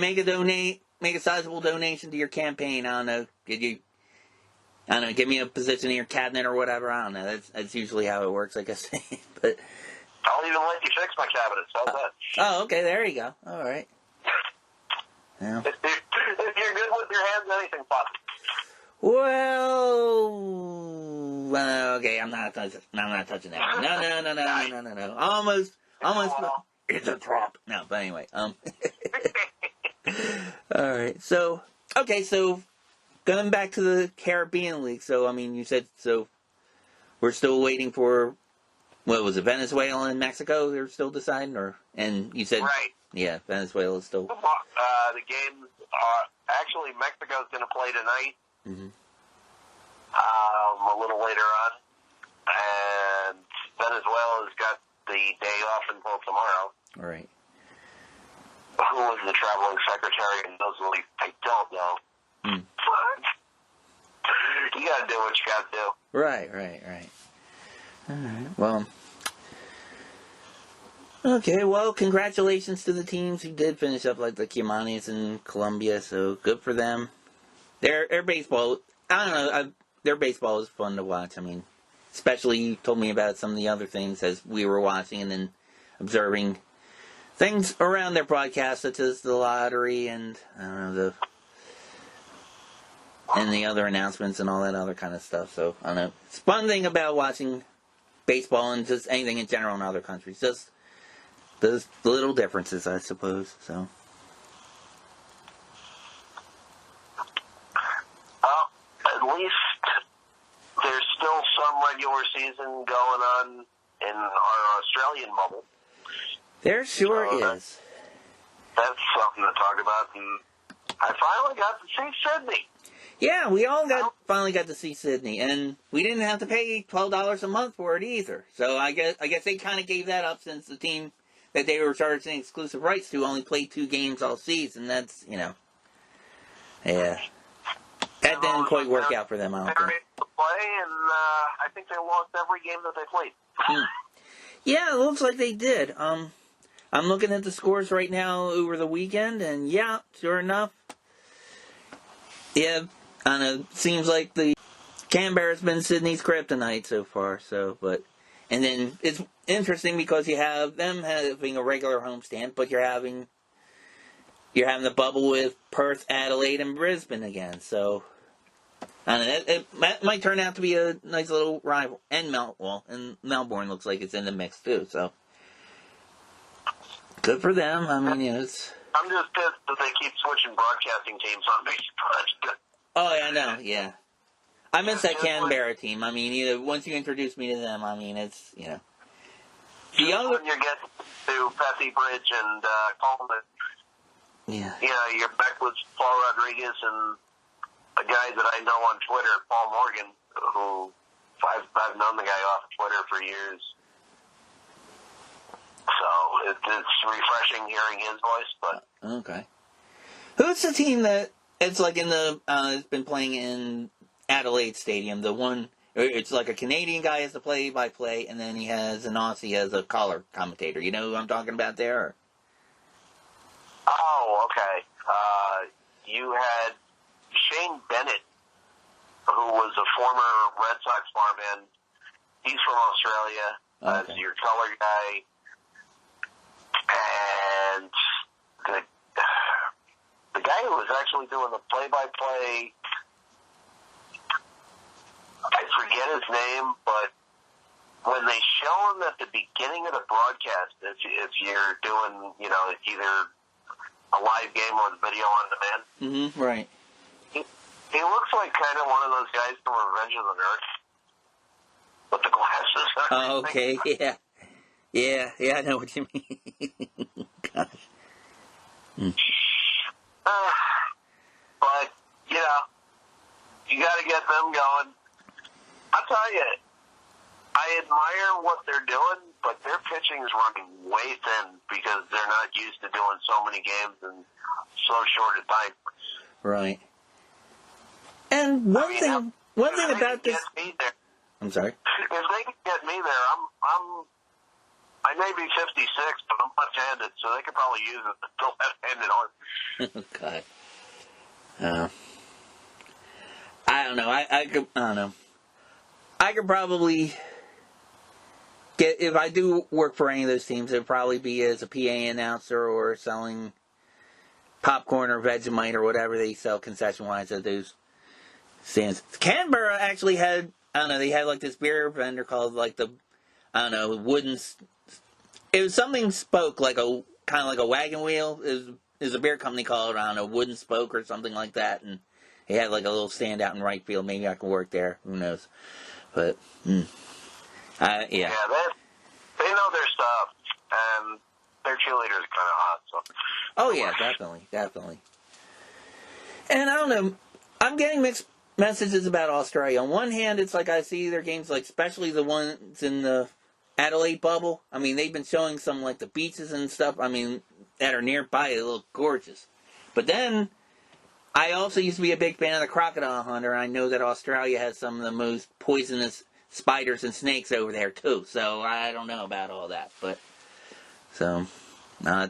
make a sizable donation to your campaign. I don't know. Give me a position in your cabinet or whatever. I don't know. That's usually how it works, like I say. But I'll even let you fix my cabinet. How's that? Oh, okay. There you go. All right. Yeah. If you're good with your hands, anything's possible. Well, okay. I'm not touching that. No. Almost. It's a drop. No, but anyway. All right. So, okay. So, going back to the Caribbean League. So, I mean, you said so. We're still waiting for. What was it? Venezuela and Mexico? They're still deciding, and you said right. Yeah, Venezuela is still. The games are actually Mexico's going to play tonight. Mm-hmm. A little later on, and Venezuela's got the day off until tomorrow. All right. Who was the traveling secretary in those leagues? I don't know. You got to do what you got to do. Right. All right. Well. Okay, well, congratulations to the teams who did finish up, like the Kimanis in Colombia, so good for them. Their baseball, I don't know, their baseball is fun to watch. I mean, especially you told me about some of the other things as we were watching and then observing things around their broadcast, such as the lottery and, I don't know, and the other announcements and all that other kind of stuff. So, I don't know. It's a fun thing about watching baseball and just anything in general in other countries. Just the little differences, I suppose. So. At least there's still some regular season going on in our Australian bubble. There sure is. That's something to talk about. And I finally got to see Sydney. Yeah, we all finally got to see Sydney, and we didn't have to pay $12 a month for it either. So I guess they kind of gave that up since the team that they were charging exclusive rights to only played 2 games all season. That's, yeah. That didn't quite work out for them, I don't think. Play, and I think they lost every game that they played. Yeah, it looks like they did. I'm looking at the scores right now over the weekend, and yeah, sure enough. Yeah, I don't know, seems like the Canberra's been Sydney's kryptonite so far, and then it's interesting because you have them having a regular homestand, but you're having the bubble with Perth, Adelaide, and Brisbane again, so I don't know, it might turn out to be a nice little rival, and Melbourne looks like it's in the mix too, so good for them. I mean, it's... I'm just pissed that they keep switching broadcasting teams on me. Oh, yeah, I know, yeah. I miss that Canberra team. I mean, once you introduce me to them, I mean, it's, The other... When you get to Pethie Bridge and Coleman, you're back with Paul Rodriguez and a guy that I know on Twitter, Paul Morgan, who I've known the guy off Twitter for years. So it's refreshing hearing his voice, but... Okay. Who's the team that it's like in the... has been playing in Adelaide Stadium? The one... It's like a Canadian guy has the play-by-play, and then he has an Aussie as a color commentator. You know who I'm talking about there? Or? Oh, okay. You had Shane Bennett, who was a former Red Sox farmhand. He's from Australia. Okay. As your color guy. And the guy who was actually doing the play-by-play, I forget his name, but when they show him at the beginning of the broadcast, if you're doing, either a live game or the video on demand, right. He looks like kind of one of those guys from Revenge of the Nerds with the glasses. Oh, okay, yeah. Yeah, I know what you mean. Gosh. But, you got to get them going. I'll tell you, I admire what they're doing, but their pitching is running way thin because they're not used to doing so many games in so short a time. Right. And one thing about this. I'm sorry. If they can get me there, I may be 56, but I'm left-handed, so they could probably use the left-handed arm. Oh, God. I don't know. I don't know. I could probably get, if I do work for any of those teams, it would probably be as a PA announcer or selling popcorn or Vegemite or whatever they sell concession-wise at those stands. Canberra actually had, they had like this beer vendor called like the, wooden, it was something spoke like a, kind of like a wagon wheel. It was a beer company called, Wooden Spoke or something like that, and he had like a little stand out in right field. Maybe I can work there. Who knows? But, yeah. Yeah, they know their stuff, and their cheerleaders are kind of hot, so. Oh, yeah, definitely. And I don't know, I'm getting mixed messages about Australia. On one hand, it's like I see their games, like especially the ones in the Adelaide bubble. I mean, they've been showing some, like, the beaches and stuff, that are nearby. They look gorgeous. But then, I also used to be a big fan of the crocodile hunter. I know that Australia has some of the most poisonous spiders and snakes over there, too. So, I don't know about all that. But, so, I'll have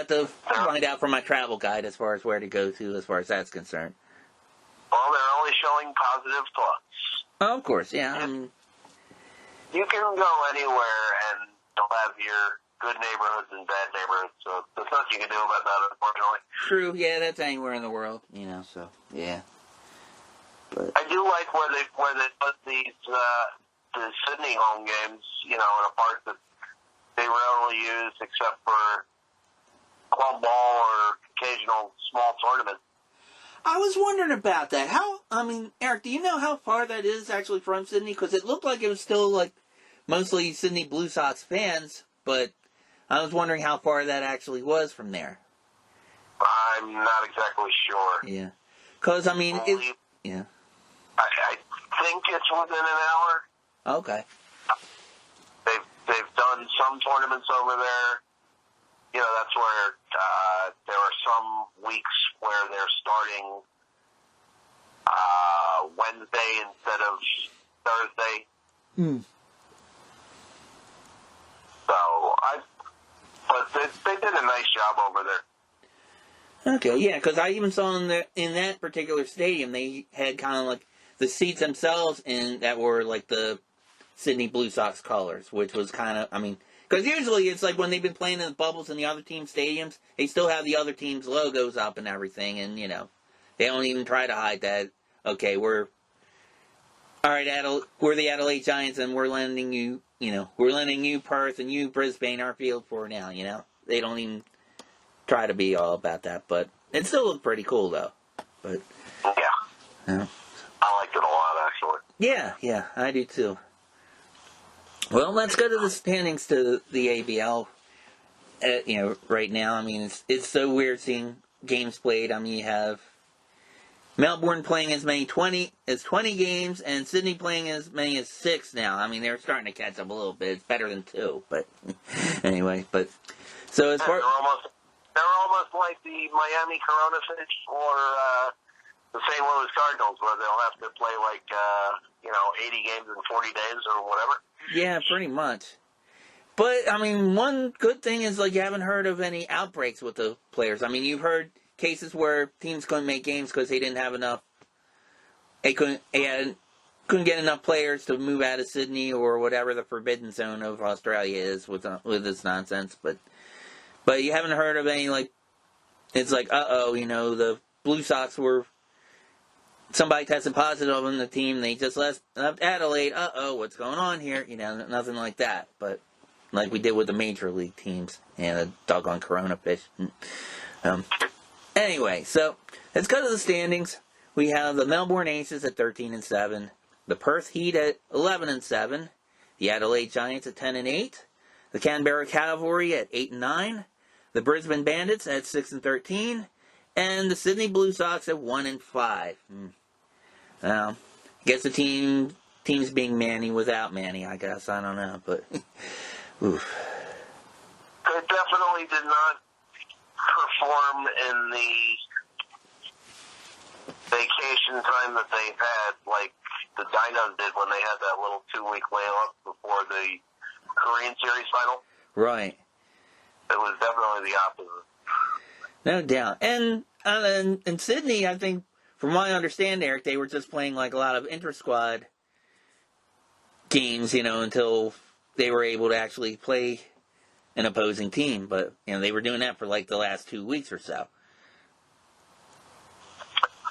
to find out from my travel guide as far as where to go to, as far as that's concerned. Well, they're only showing positive thoughts. Oh, of course, yeah. You can go anywhere and you'll have your good neighborhoods and bad neighborhoods, so there's nothing you can do about that, unfortunately. True, yeah, that's anywhere in the world, so, yeah. But I do like where they put these, the Sydney home games, in a park that they rarely use except for club ball or occasional small tournaments. I was wondering about that. Eric, do you know how far that is actually from Sydney? Because it looked like it was still, like, mostly Sydney Blue Sox fans, but I was wondering how far that actually was from there. I'm not exactly sure. Yeah. Because, yeah. I think it's within an hour. Okay. They've done some tournaments over there. That's where there are some weeks where they're starting Wednesday instead of Thursday. But they did a nice job over there. Okay, yeah, because I even saw in that particular stadium, they had kind of like the seats themselves that were like the Sydney Blue Sox colors, which was kind of, because usually it's like when they've been playing in the bubbles in the other team stadiums, they still have the other team's logos up and everything, and, they don't even try to hide that, okay, we're the Adelaide Giants, and we're lending you Perth and you Brisbane our field for now, They don't even try to be all about that, but it still looked pretty cool, though. But, yeah. I liked it a lot, actually. Yeah, I do, too. Well, let's go to the standings to the ABL. Right now, it's so weird seeing games played. You have Melbourne playing as many 20 games, and Sydney playing as many as 6 now. They're starting to catch up a little bit. It's better than 2, but anyway. But so as far they're almost like the Miami Corona Fish or the St. Louis Cardinals, where they'll have to play 80 games in 40 days or whatever. Yeah, pretty much. But, one good thing is, you haven't heard of any outbreaks with the players. You've heard cases where teams couldn't make games because they didn't have enough. They couldn't get enough players to move out of Sydney or whatever the forbidden zone of Australia is with this nonsense. But you haven't heard of any, like, it's like, the Blue Sox somebody tested positive on the team. They just left Adelaide. What's going on here? Nothing like that. But like we did with the major league teams and the doggone Corona fish. Anyway, so let's go to the standings. We have the Melbourne Aces at 13-7, the Perth Heat at 11-7, the Adelaide Giants at 10-8, the Canberra Cavalry at 8-9, the Brisbane Bandits at 6-13. And the Sydney Blue Sox at 1-5. I guess the team's being Manny without Manny. I guess I don't know, but oof. They definitely did not perform in the vacation time that they've had, like the Dinos did when they had that little 2-week layoff before the Korean Series final. Right. It was definitely the opposite. No doubt. And in Sydney, I think, from my understanding, Eric, they were just playing like a lot of inter-squad games, until they were able to actually play an opposing team. But, they were doing that for like the last 2 weeks or so.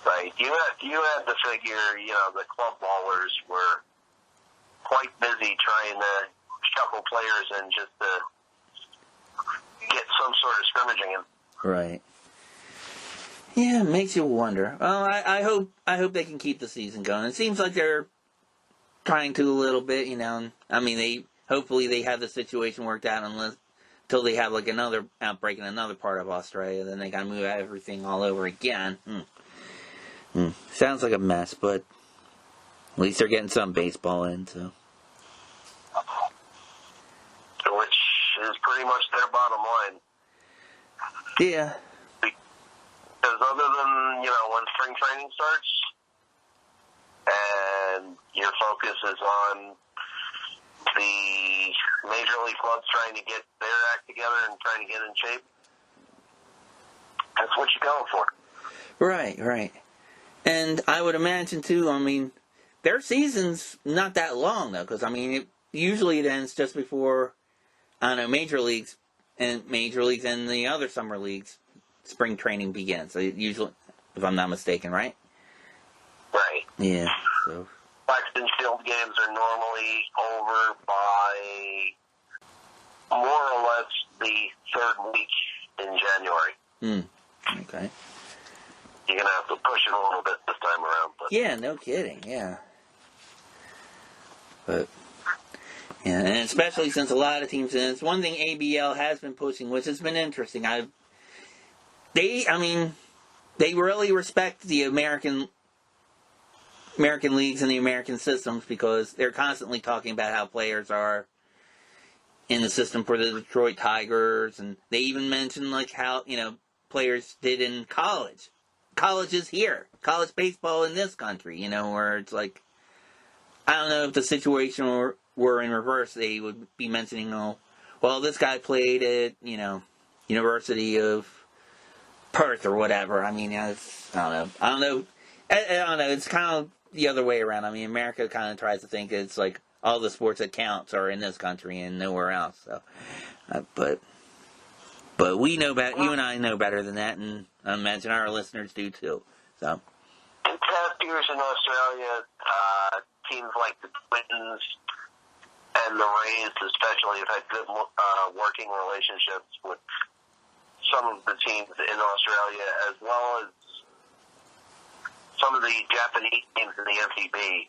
Right. You had to figure, the club ballers were quite busy trying to shuffle players in just to get some sort of scrimmaging in. Right. Yeah, it makes you wonder. Well, I hope they can keep the season going. It seems like they're trying to a little bit, I mean, hopefully they have the situation worked out until they have like another outbreak in another part of Australia. Then they gotta move everything all over again. Sounds like a mess, but at least they're getting some baseball in, so. Which is pretty much their bottom line. Yeah. Because other than, when spring training starts, and your focus is on the major league clubs trying to get their act together and trying to get in shape, that's what you're going for. Right. And I would imagine, too, their season's not that long, though, because, usually it ends just before, major leagues and the other summer leagues, spring training begins. Usually, if I'm not mistaken, right? Right. Yeah. So. Blackstone Field games are normally over by more or less the third week in January. Okay. You're going to have to push it a little bit this time around. But. Yeah, no kidding, yeah. But, yeah, and especially since a lot of teams, and it's one thing ABL has been pushing, which has been interesting. They really respect the American leagues and the American systems because they're constantly talking about how players are in the system for the Detroit Tigers, and they even mention like how, players did in college. College is here. College baseball in this country, where it's like, I don't know if the situation were in reverse, they would be mentioning, this guy played at, University of Perth or whatever. I don't know. It's kind of the other way around. America kind of tries to think it's like all the sports that counts are in this country and nowhere else. So, but we know better. You and I know better than that, and I imagine our listeners do too. So, in past years in Australia, teams like the Twins and the Rays, especially, have had good working relationships with some of the teams in Australia, as well as some of the Japanese teams in the MPB.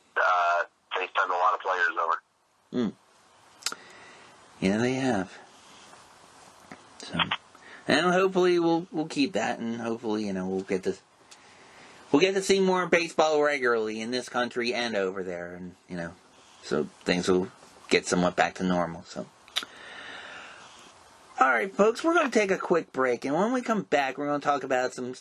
They send a lot of players over. Yeah, they have. So, and hopefully we'll keep that, and hopefully we'll get to see more baseball regularly in this country and over there, and so things will get somewhat back to normal. So. All right, folks, we're going to take a quick break, and when we come back, we're going to talk about some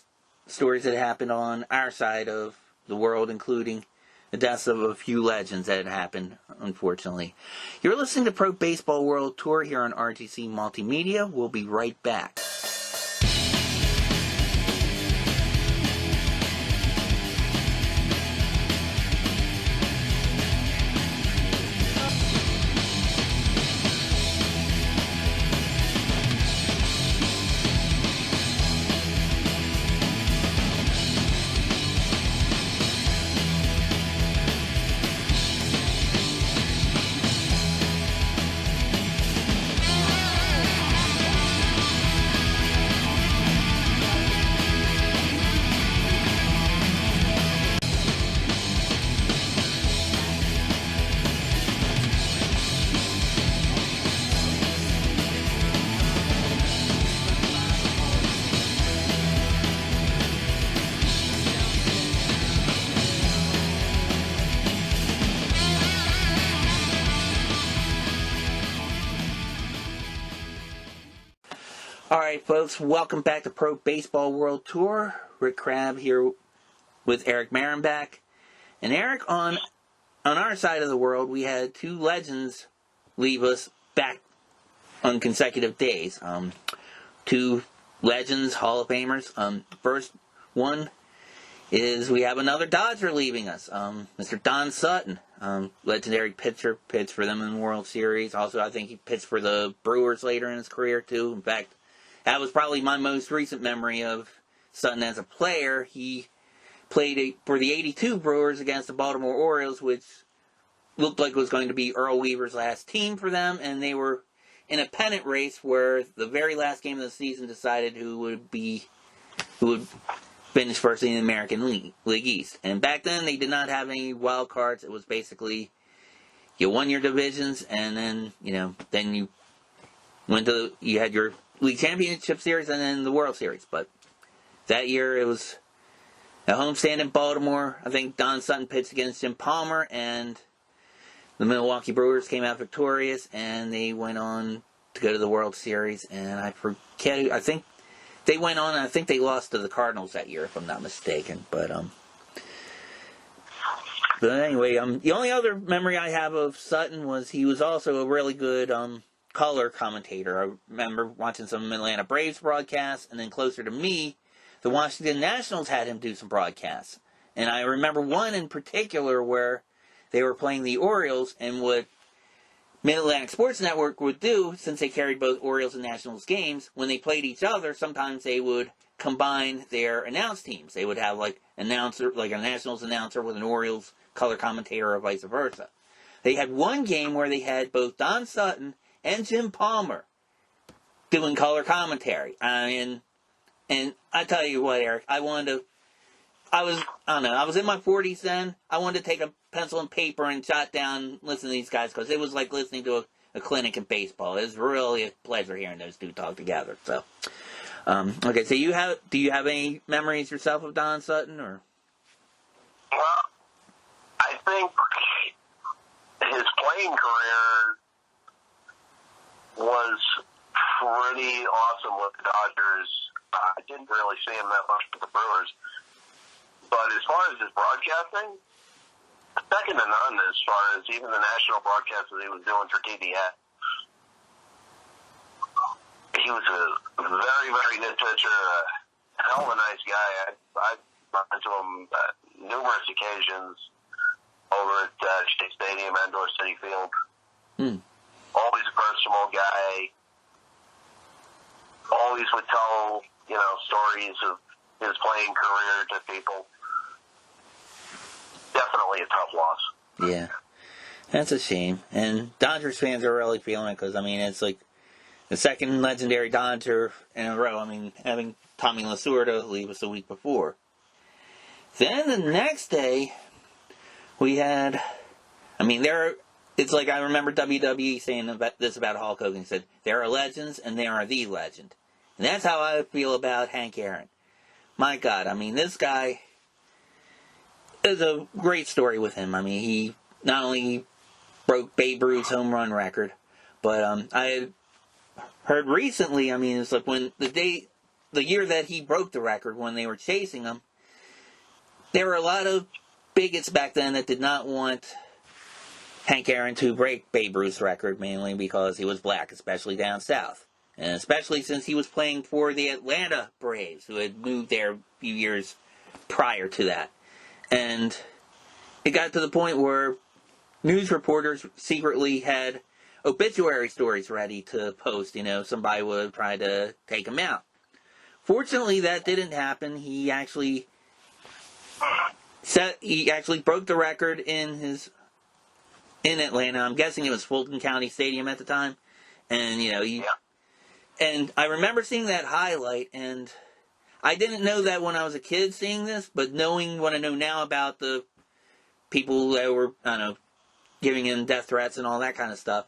stories that happened on our side of the world, including the deaths of a few legends that had happened, unfortunately. You're listening to Pro Baseball World Tour here on RGC Multimedia. We'll be right back. Alright, folks, welcome back to Pro Baseball World Tour. Rick Crabb here with Eric Marenbach. And Eric, on our side of the world, we had two legends leave us back on consecutive days. Two legends, Hall of Famers. First one is we have another Dodger leaving us, Mr. Don Sutton. Legendary pitcher, pitched for them in the World Series. Also, I think he pitched for the Brewers later in his career, too. In fact, that was probably my most recent memory of Sutton as a player. He played for the 82 Brewers against the Baltimore Orioles, which looked like it was going to be Earl Weaver's last team for them, and they were in a pennant race where the very last game of the season decided who would finish first in the American League East. And back then, they did not have any wild cards. It was basically you won your divisions, and then you had your League Championship Series and then the World Series. But that year it was a homestand in Baltimore. I think Don Sutton pitched against Jim Palmer, and the Milwaukee Brewers came out victorious, and they went on to go to the World Series. And I think they went on, and I think they lost to the Cardinals that year, if I'm not mistaken. But anyway, the only other memory I have of Sutton was he was also a really good color commentator. I remember watching some Atlanta Braves broadcasts, and then closer to me, the Washington Nationals had him do some broadcasts. And I remember one in particular where they were playing the Orioles, and what Mid-Atlantic Sports Network would do, since they carried both Orioles and Nationals games, when they played each other, sometimes they would combine their announce teams. They would have like a Nationals announcer with an Orioles color commentator or vice versa. They had one game where they had both Don Sutton and Jim Palmer doing color commentary. And I tell you what, Eric, I was in my 40s then. I wanted to take a pencil and paper and jot down, listen to these guys, because it was like listening to a clinic in baseball. It was really a pleasure hearing those two talk together. So, okay, so do you have any memories yourself of Don Sutton, or? Well, I think his playing career was pretty awesome with the Dodgers. I didn't really see him that much with the Brewers. But as far as his broadcasting, second to none as far as even the national broadcasts that he was doing for TBS. He was a very, very good pitcher, a hell of a nice guy. I've run into him numerous occasions over at State Stadium, Endor City Field. Always a personable guy. Always would tell, stories of his playing career to people. Definitely a tough loss. Yeah, that's a shame. And Dodgers fans are really feeling it because, it's like the second legendary Dodger in a row. Having Tommy Lasorda leave us the week before. Then the next day, we had, it's like I remember WWE saying this about Hulk Hogan. He said, there are legends and there are the legend. And that's how I feel about Hank Aaron. My God, this guy is a great story with him. He not only broke Babe Ruth's home run record, but I had heard recently, it's like when the year that he broke the record, when they were chasing him, there were a lot of bigots back then that did not want Hank Aaron to break Babe Ruth's record, mainly because he was black, especially down south. And especially since he was playing for the Atlanta Braves, who had moved there a few years prior to that. And it got to the point where news reporters secretly had obituary stories ready to post. Somebody would try to take him out. Fortunately, that didn't happen. He actually broke the record in Atlanta. I'm guessing it was Fulton County Stadium at the time. And, and I remember seeing that highlight, and I didn't know that when I was a kid seeing this, but knowing what I know now about the people that were, giving him death threats and all that kind of stuff,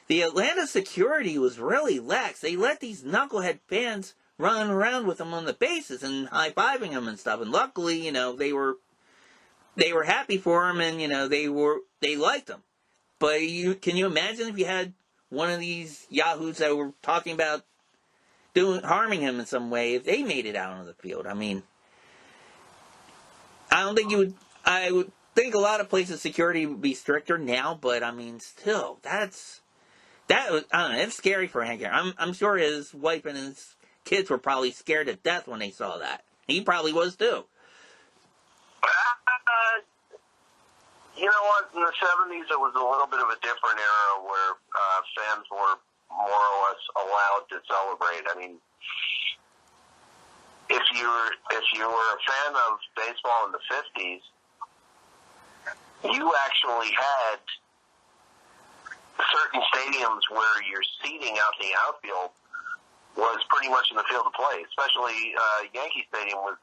the Atlanta security was really lax. They let these knucklehead fans run around with him on the bases and high-fiving him and stuff, and luckily, they were happy for him, and, they liked him. But can you imagine if you had one of these yahoos that were talking about harming him in some way if they made it out on the field. I mean, I don't think I would think a lot of places security would be stricter now, but I mean, still, I don't know, it's scary for Hank Aaron. I'm sure his wife and his kids were probably scared to death when they saw that. He probably was too. You know what? In the 70s, it was a little bit of a different era where fans were more or less allowed to celebrate. I mean, if you were a fan of baseball in the 50s, you actually had certain stadiums where your seating out in the outfield was pretty much in the field of play. Especially Yankee Stadium was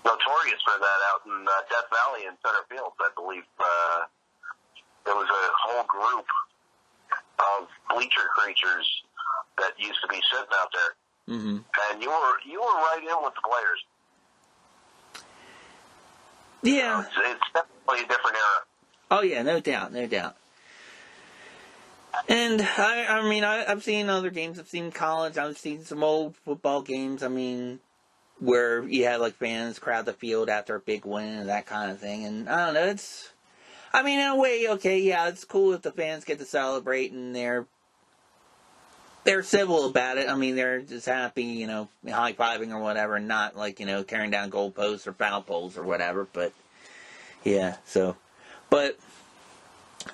notorious for that out in Death Valley in center field. I believe there was a whole group of bleacher creatures that used to be sitting out there, and you were right in with the players. Yeah, it's definitely a different era. Oh yeah, no doubt. And I mean, I've seen other games. I've seen college. I've seen some old football games. I mean, where you had like fans crowd the field after a big win and that kind of thing. And I don't know, I mean, in a way, okay, yeah, it's cool if the fans get to celebrate and they're civil about it. I mean, they're just happy, high-fiving or whatever, and not like, tearing down goalposts or foul poles or whatever. But yeah, but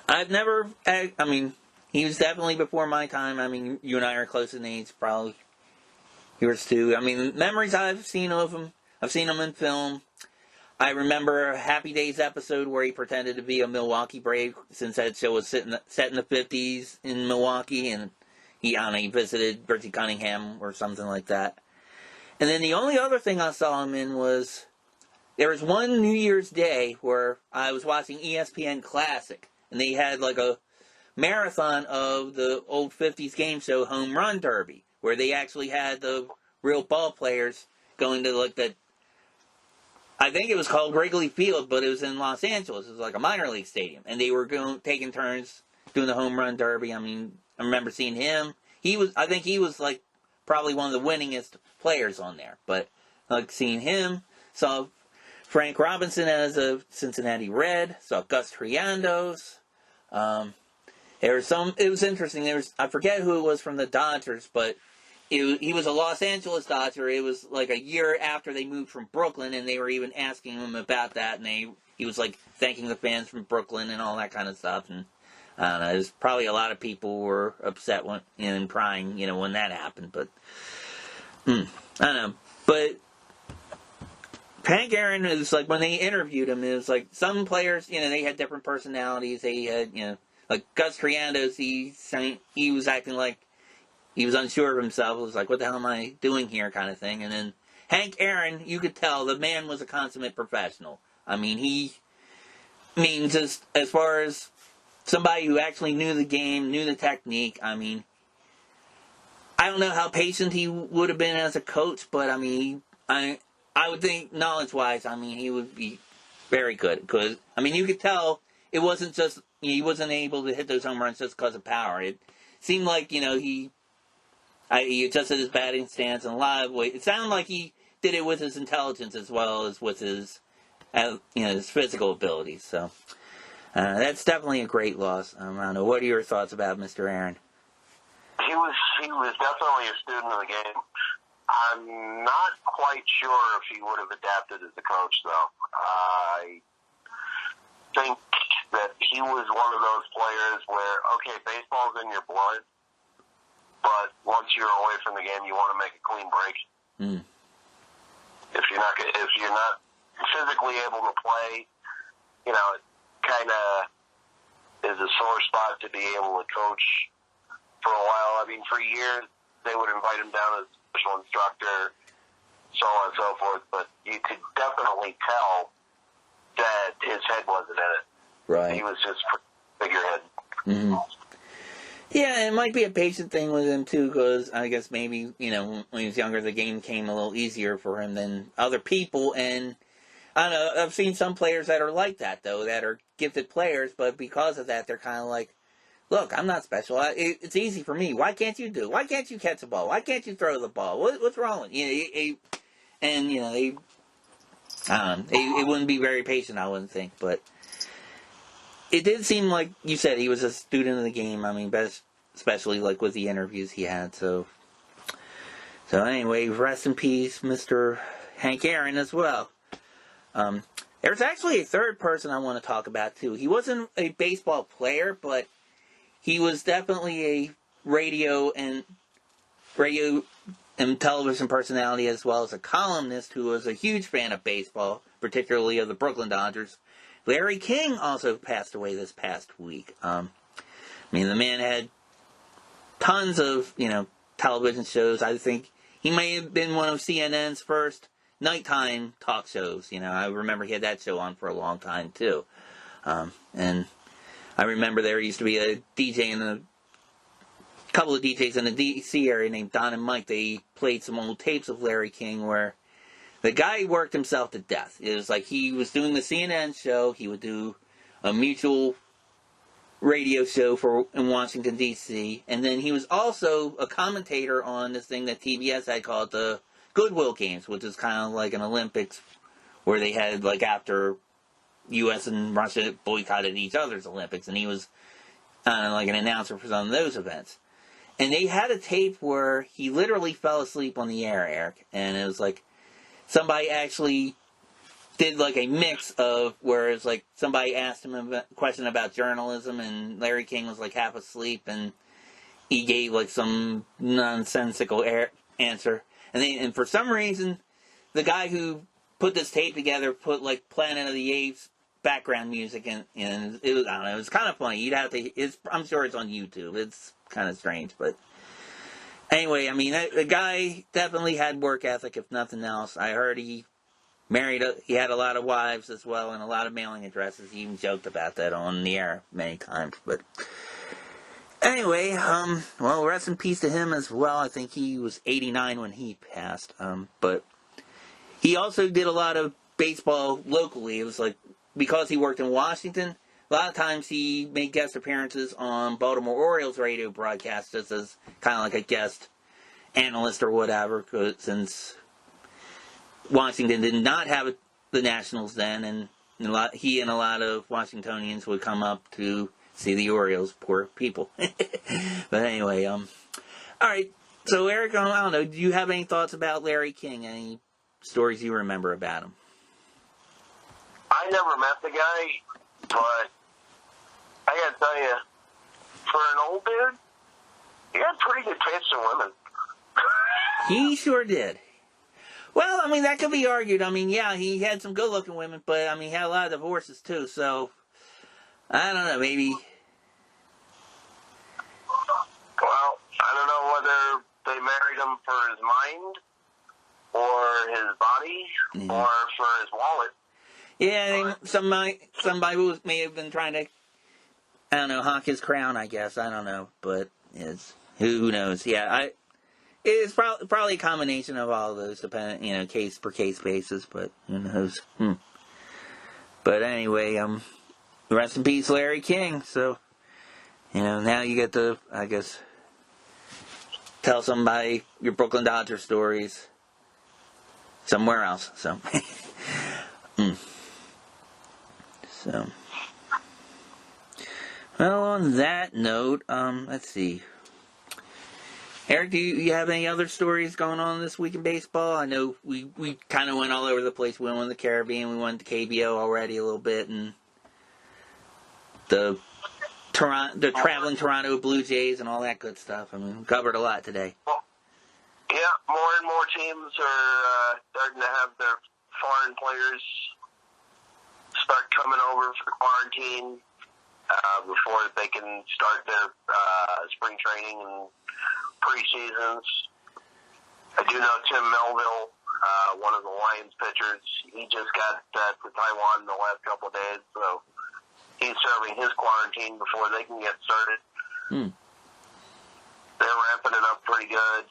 I've never, I mean, he was definitely before my time. I mean, you and I are close in age, probably. Yours too. I mean, memories I've seen of him. I've seen him in film. I remember a Happy Days episode where he pretended to be a Milwaukee Brave, since that show was set in the 50s in Milwaukee, and he visited Bertie Cunningham or something like that. And then the only other thing I saw him in was, there was one New Year's Day where I was watching ESPN Classic, and they had like a marathon of the old 50s game show Home Run Derby, where they actually had the real ball players going to like I think it was called Wrigley Field, but it was in Los Angeles. It was like a minor league stadium, and they were taking turns doing the home run derby. I mean, I remember seeing him. I think he was like probably one of the winningest players on there. But like seeing him, saw Frank Robinson as a Cincinnati Red, saw Gus Triandos. It was interesting. I forget who it was from the Dodgers, but he was a Los Angeles Dodger. It was like a year after they moved from Brooklyn, and they were even asking him about that, and he was like thanking the fans from Brooklyn and all that kind of stuff. And I don't know, there's probably a lot of people were upset and crying, when that happened. But I don't know. But Hank Aaron is like, when they interviewed him, it was like some players, they had different personalities. They had, like Gus Triandos, he was acting like he was unsure of himself. It was like, what the hell am I doing here, kind of thing. And then Hank Aaron, you could tell the man was a consummate professional. I mean, just as far as somebody who actually knew the game, knew the technique, I mean, I don't know how patient he would have been as a coach, but I mean, I would think knowledge-wise, I mean, he would be very good. Because, I mean, you could tell it wasn't just, he wasn't able to hit those home runs just because of power. It seemed like, he adjusted his batting stance in a lot of ways. It sounded like he did it with his intelligence as well as with his, his physical abilities. So that's definitely a great loss. I don't know. What are your thoughts about Mr. Aaron? He was definitely a student of the game. I'm not quite sure if he would have adapted as a coach, though. I think that he was one of those players where, okay, baseball's in your blood, but once you're away from the game, you want to make a clean break. If you're not physically able to play, it kind of is a sore spot to be able to coach for a while. I mean, for years they would invite him down as a special instructor, so on and so forth. But you could definitely tell that his head wasn't in it. Right. He was just figurehead. Yeah, it might be a patient thing with him, too, because I guess maybe, when he was younger, the game came a little easier for him than other people, and I don't know, I've seen some players that are like that, though, that are gifted players, but because of that, they're kind of like, look, I'm not special. It's easy for me. Why can't you do it? Why can't you catch the ball? Why can't you throw the ball? What's wrong with you? And, you know, they wouldn't be very patient, I wouldn't think. But it did seem like, you said, he was a student of the game. I mean, especially, like, with the interviews he had. So anyway, rest in peace, Mr. Hank Aaron as well. There's actually a third person I want to talk about, too. He wasn't a baseball player, but he was definitely a radio and television personality, as well as a columnist who was a huge fan of baseball, particularly of the Brooklyn Dodgers. Larry King also passed away this past week. I mean, the man had tons of, television shows. I think he may have been one of CNN's first nighttime talk shows. I remember he had that show on for a long time, too. And I remember there used to be a couple of DJs in the D.C. area named Don and Mike. They played some old tapes of Larry King where the guy worked himself to death. It was like he was doing the CNN show. He would do a mutual radio show in Washington, D.C. And then he was also a commentator on this thing that TBS had called the Goodwill Games, which is kind of like an Olympics where they had, like, after U.S. and Russia boycotted each other's Olympics, and he was like an announcer for some of those events. And they had a tape where he literally fell asleep on the air, Eric, and it was like somebody actually did like a mix of where it's like somebody asked him a question about journalism, and Larry King was like half asleep, and he gave like some nonsensical answer. And for some reason, the guy who put this tape together put like Planet of the Apes background music in, and it was, I don't know, it was kind of funny. You'd have to, I'm sure it's on YouTube. It's kind of strange, but anyway, I mean, the guy definitely had work ethic, if nothing else. I heard he had a lot of wives as well, and a lot of mailing addresses. He even joked about that on the air many times, but anyway, well, rest in peace to him as well. I think he was 89 when he passed, but he also did a lot of baseball locally. It was like, because he worked in Washington, a lot of times he made guest appearances on Baltimore Orioles radio broadcasts just as kind of like a guest analyst or whatever, since Washington did not have the Nationals then, and he and a lot of Washingtonians would come up to see the Orioles, poor people. But anyway, all right, so Eric, I don't know, do you have any thoughts about Larry King? Any stories you remember about him? I never met the guy, but I gotta tell you, for an old dude, he had pretty good taste in women. He sure did. Well, I mean, that could be argued. I mean, yeah, he had some good-looking women, but, I mean, he had a lot of divorces, too, so I don't know, maybe. Well, I don't know whether they married him for his mind, or his body, or for his wallet. Yeah, somebody may have been trying to, I don't know, honk his crown, I guess. I don't know, but who knows? Yeah, it's probably a combination of all of those, depending, case per case basis. But who knows? But anyway, rest in peace, Larry King. So, now you get to, I guess, tell somebody your Brooklyn Dodger stories somewhere else. So. So, well, on that note, let's see. Eric, do you have any other stories going on this week in baseball? I know we kind of went all over the place. We went to the Caribbean, we went to KBO already a little bit, and the traveling Toronto Blue Jays and all that good stuff. I mean, we covered a lot today. Well, yeah, more and more teams are starting to have their foreign players start coming over for quarantine before they can start their spring training and preseasons. I do know Tim Melville, one of the Lions pitchers, he just got to Taiwan in the last couple of days, so he's serving his quarantine before they can get started. They're ramping it up pretty good.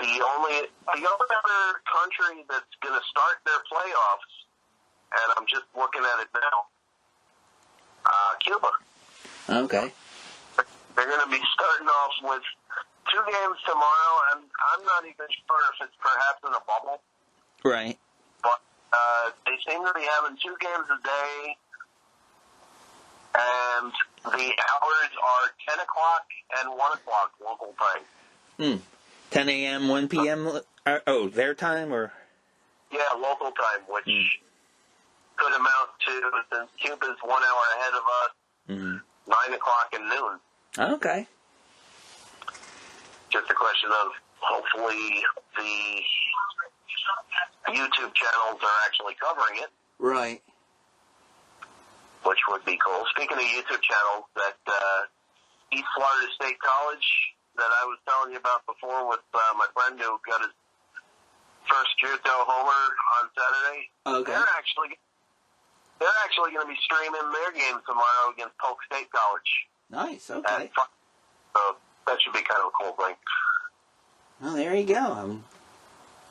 The only other country that's going to start their playoffs, and I'm just looking at it now, Cuba. Okay. They're going to be starting off with 2 games tomorrow, and I'm not even sure if it's perhaps in a bubble. Right. But they seem to be having 2 games a day, and the hours are 10 o'clock and 1 o'clock local time. 10 a.m., 1 p.m. Their time, or? Yeah, local time, which could amount to, since Cuba's 1 hour ahead of us, 9 o'clock and noon. Okay. Just a question of hopefully the YouTube channels are actually covering it. Right. Which would be cool. Speaking of YouTube channels, that East Florida State College that I was telling you about before with my friend who got his first Juto homer on Saturday. Okay. They're actually going to be streaming their game tomorrow against Polk State College. Nice. Okay. So that should be kind of a cool thing. Well, there you go.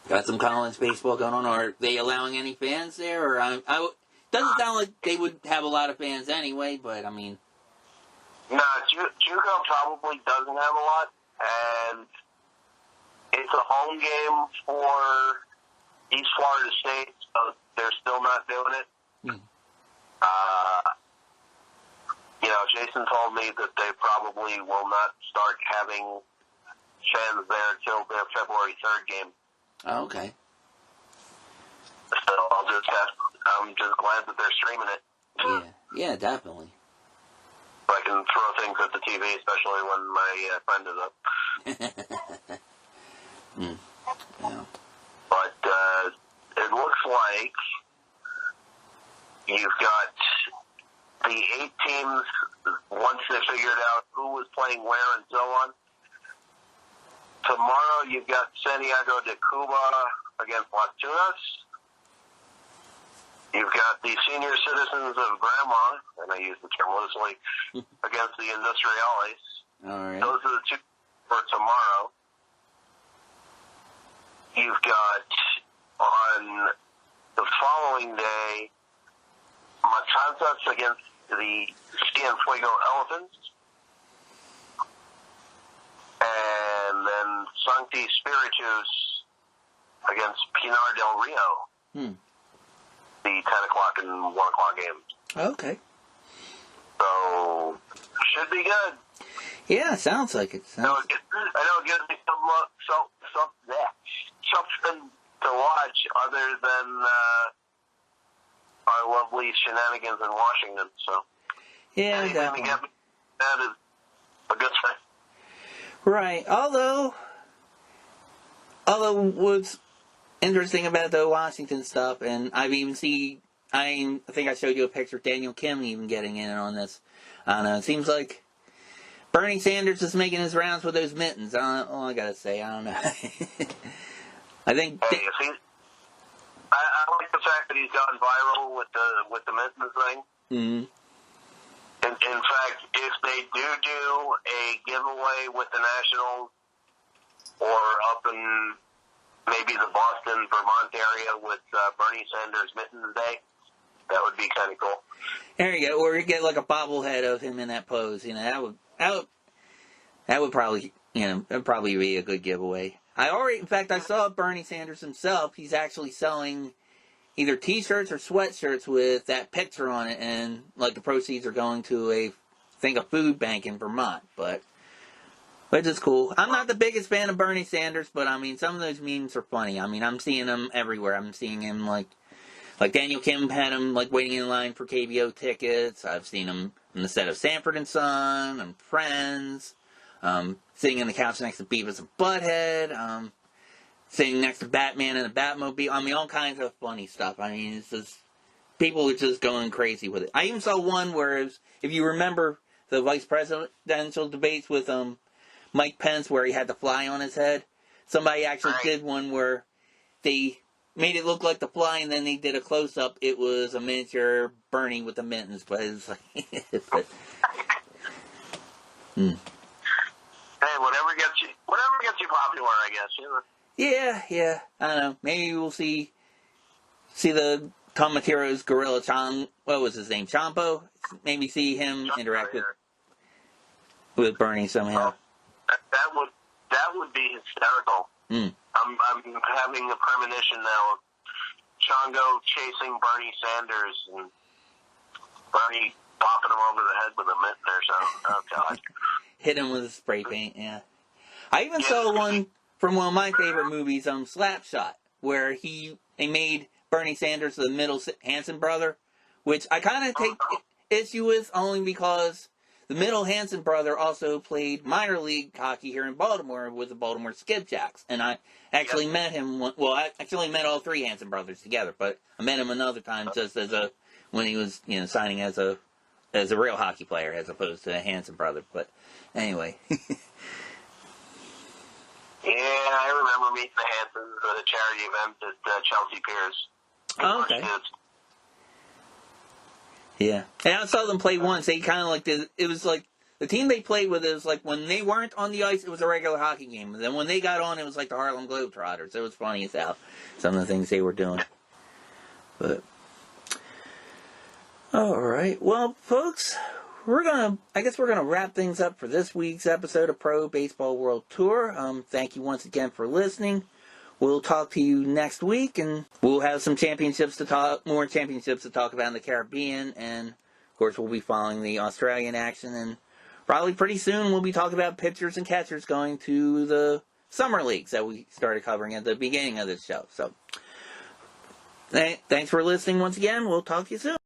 Got some college baseball going on. Are they allowing any fans there? Or doesn't sound like they would have a lot of fans anyway, but I mean. No, JUCO probably doesn't have a lot, and it's a home game for East Florida State, so they're still not doing it. Jason told me that they probably will not start having fans there till their February 3rd game. Oh, okay. So I'm just glad that they're streaming it. Yeah, definitely. So I can throw things at the TV, especially when my friend is up. Yeah. But it looks like you've got the 8 teams, once they figured out who was playing where and so on. Tomorrow you've got Santiago de Cuba against Las Tunas. You've got the senior citizens of Grandma, and I use the term loosely, against the Industriales. All right. Those are the 2 for tomorrow. You've got on the following day Matanzas against the Cienfuego Elephants, and then Sancti Spiritus against Pinar del Rio. The 10 o'clock and 1 o'clock games. Okay. So, should be good. Yeah, sounds like it. I know it gives me something to watch other than our lovely shenanigans in Washington. So, yeah, anything definitely. to get me that is a good thing. Right. Although what's interesting about the Washington stuff, and I've even I think I showed you a picture of Daniel Kim even getting in on this. I don't know. It seems like Bernie Sanders is making his rounds with those mittens. All I gotta say, I don't know. I think. Hey, I like the fact that he's gone viral with the mittens thing. Mm-hmm. In fact, if they do a giveaway with the Nationals or up in maybe the Boston, Vermont area with Bernie Sanders Mittens Day, that would be kind of cool. There you go. Or you get like a bobblehead of him in that pose. That would probably, that'd probably be a good giveaway. In fact, I saw Bernie Sanders himself. He's actually selling either T-shirts or sweatshirts with that picture on it, and like the proceeds are going to a food bank in Vermont. But which is cool. I'm not the biggest fan of Bernie Sanders, but I mean, some of those memes are funny. I mean, I'm seeing them everywhere. I'm seeing him like Daniel Kim had him like waiting in line for KBO tickets. I've seen him in the set of Sanford and Son and Friends. Sitting on the couch next to Beavis and Butthead. Sitting next to Batman and the Batmobile. I mean, all kinds of funny stuff. I mean, it's just people are just going crazy with it. I even saw one where, if you remember the vice presidential debates with Mike Pence, where he had the fly on his head. Somebody actually did one where they made it look like the fly, and then they did a close-up. It was a miniature Bernie with the mittens, but it's like... Hey, whatever gets you popular, I guess. Yeah, I don't know. Maybe we'll see the Tomatiro's gorilla what was his name? Champo? Maybe see him interact with Bernie somehow. That would be hysterical. I'm having a premonition now of Chongo chasing Bernie Sanders and Bernie popping him over the head with a mitten or something. Oh, God. Hit him with a spray paint, yeah. I even saw one from one of my favorite movies, Slapshot, where they made Bernie Sanders the middle Hanson brother, which I kind of take issue with only because the middle Hanson brother also played minor league hockey here in Baltimore with the Baltimore Skipjacks, and I actually met him. Well, I actually met all three Hanson brothers together, but I met him another time just when he was signing as a real hockey player as opposed to a Hanson brother. But anyway. Yeah, I remember meeting the Hansons at a charity event at Chelsea Piers. Oh, okay. Yeah. And I saw them play once. They kind of it was like, the team they played with, it was like when they weren't on the ice, it was a regular hockey game. And then when they got on, it was like the Harlem Globetrotters. It was funny as hell, some of the things they were doing. But, alright. Well, folks, I guess we're gonna wrap things up for this week's episode of Pro Baseball World Tour. Thank you once again for listening. We'll talk to you next week, and we'll have some more championships to talk about in the Caribbean, and of course we'll be following the Australian action, and probably pretty soon we'll be talking about pitchers and catchers going to the summer leagues that we started covering at the beginning of this show. So, thanks for listening once again. We'll talk to you soon.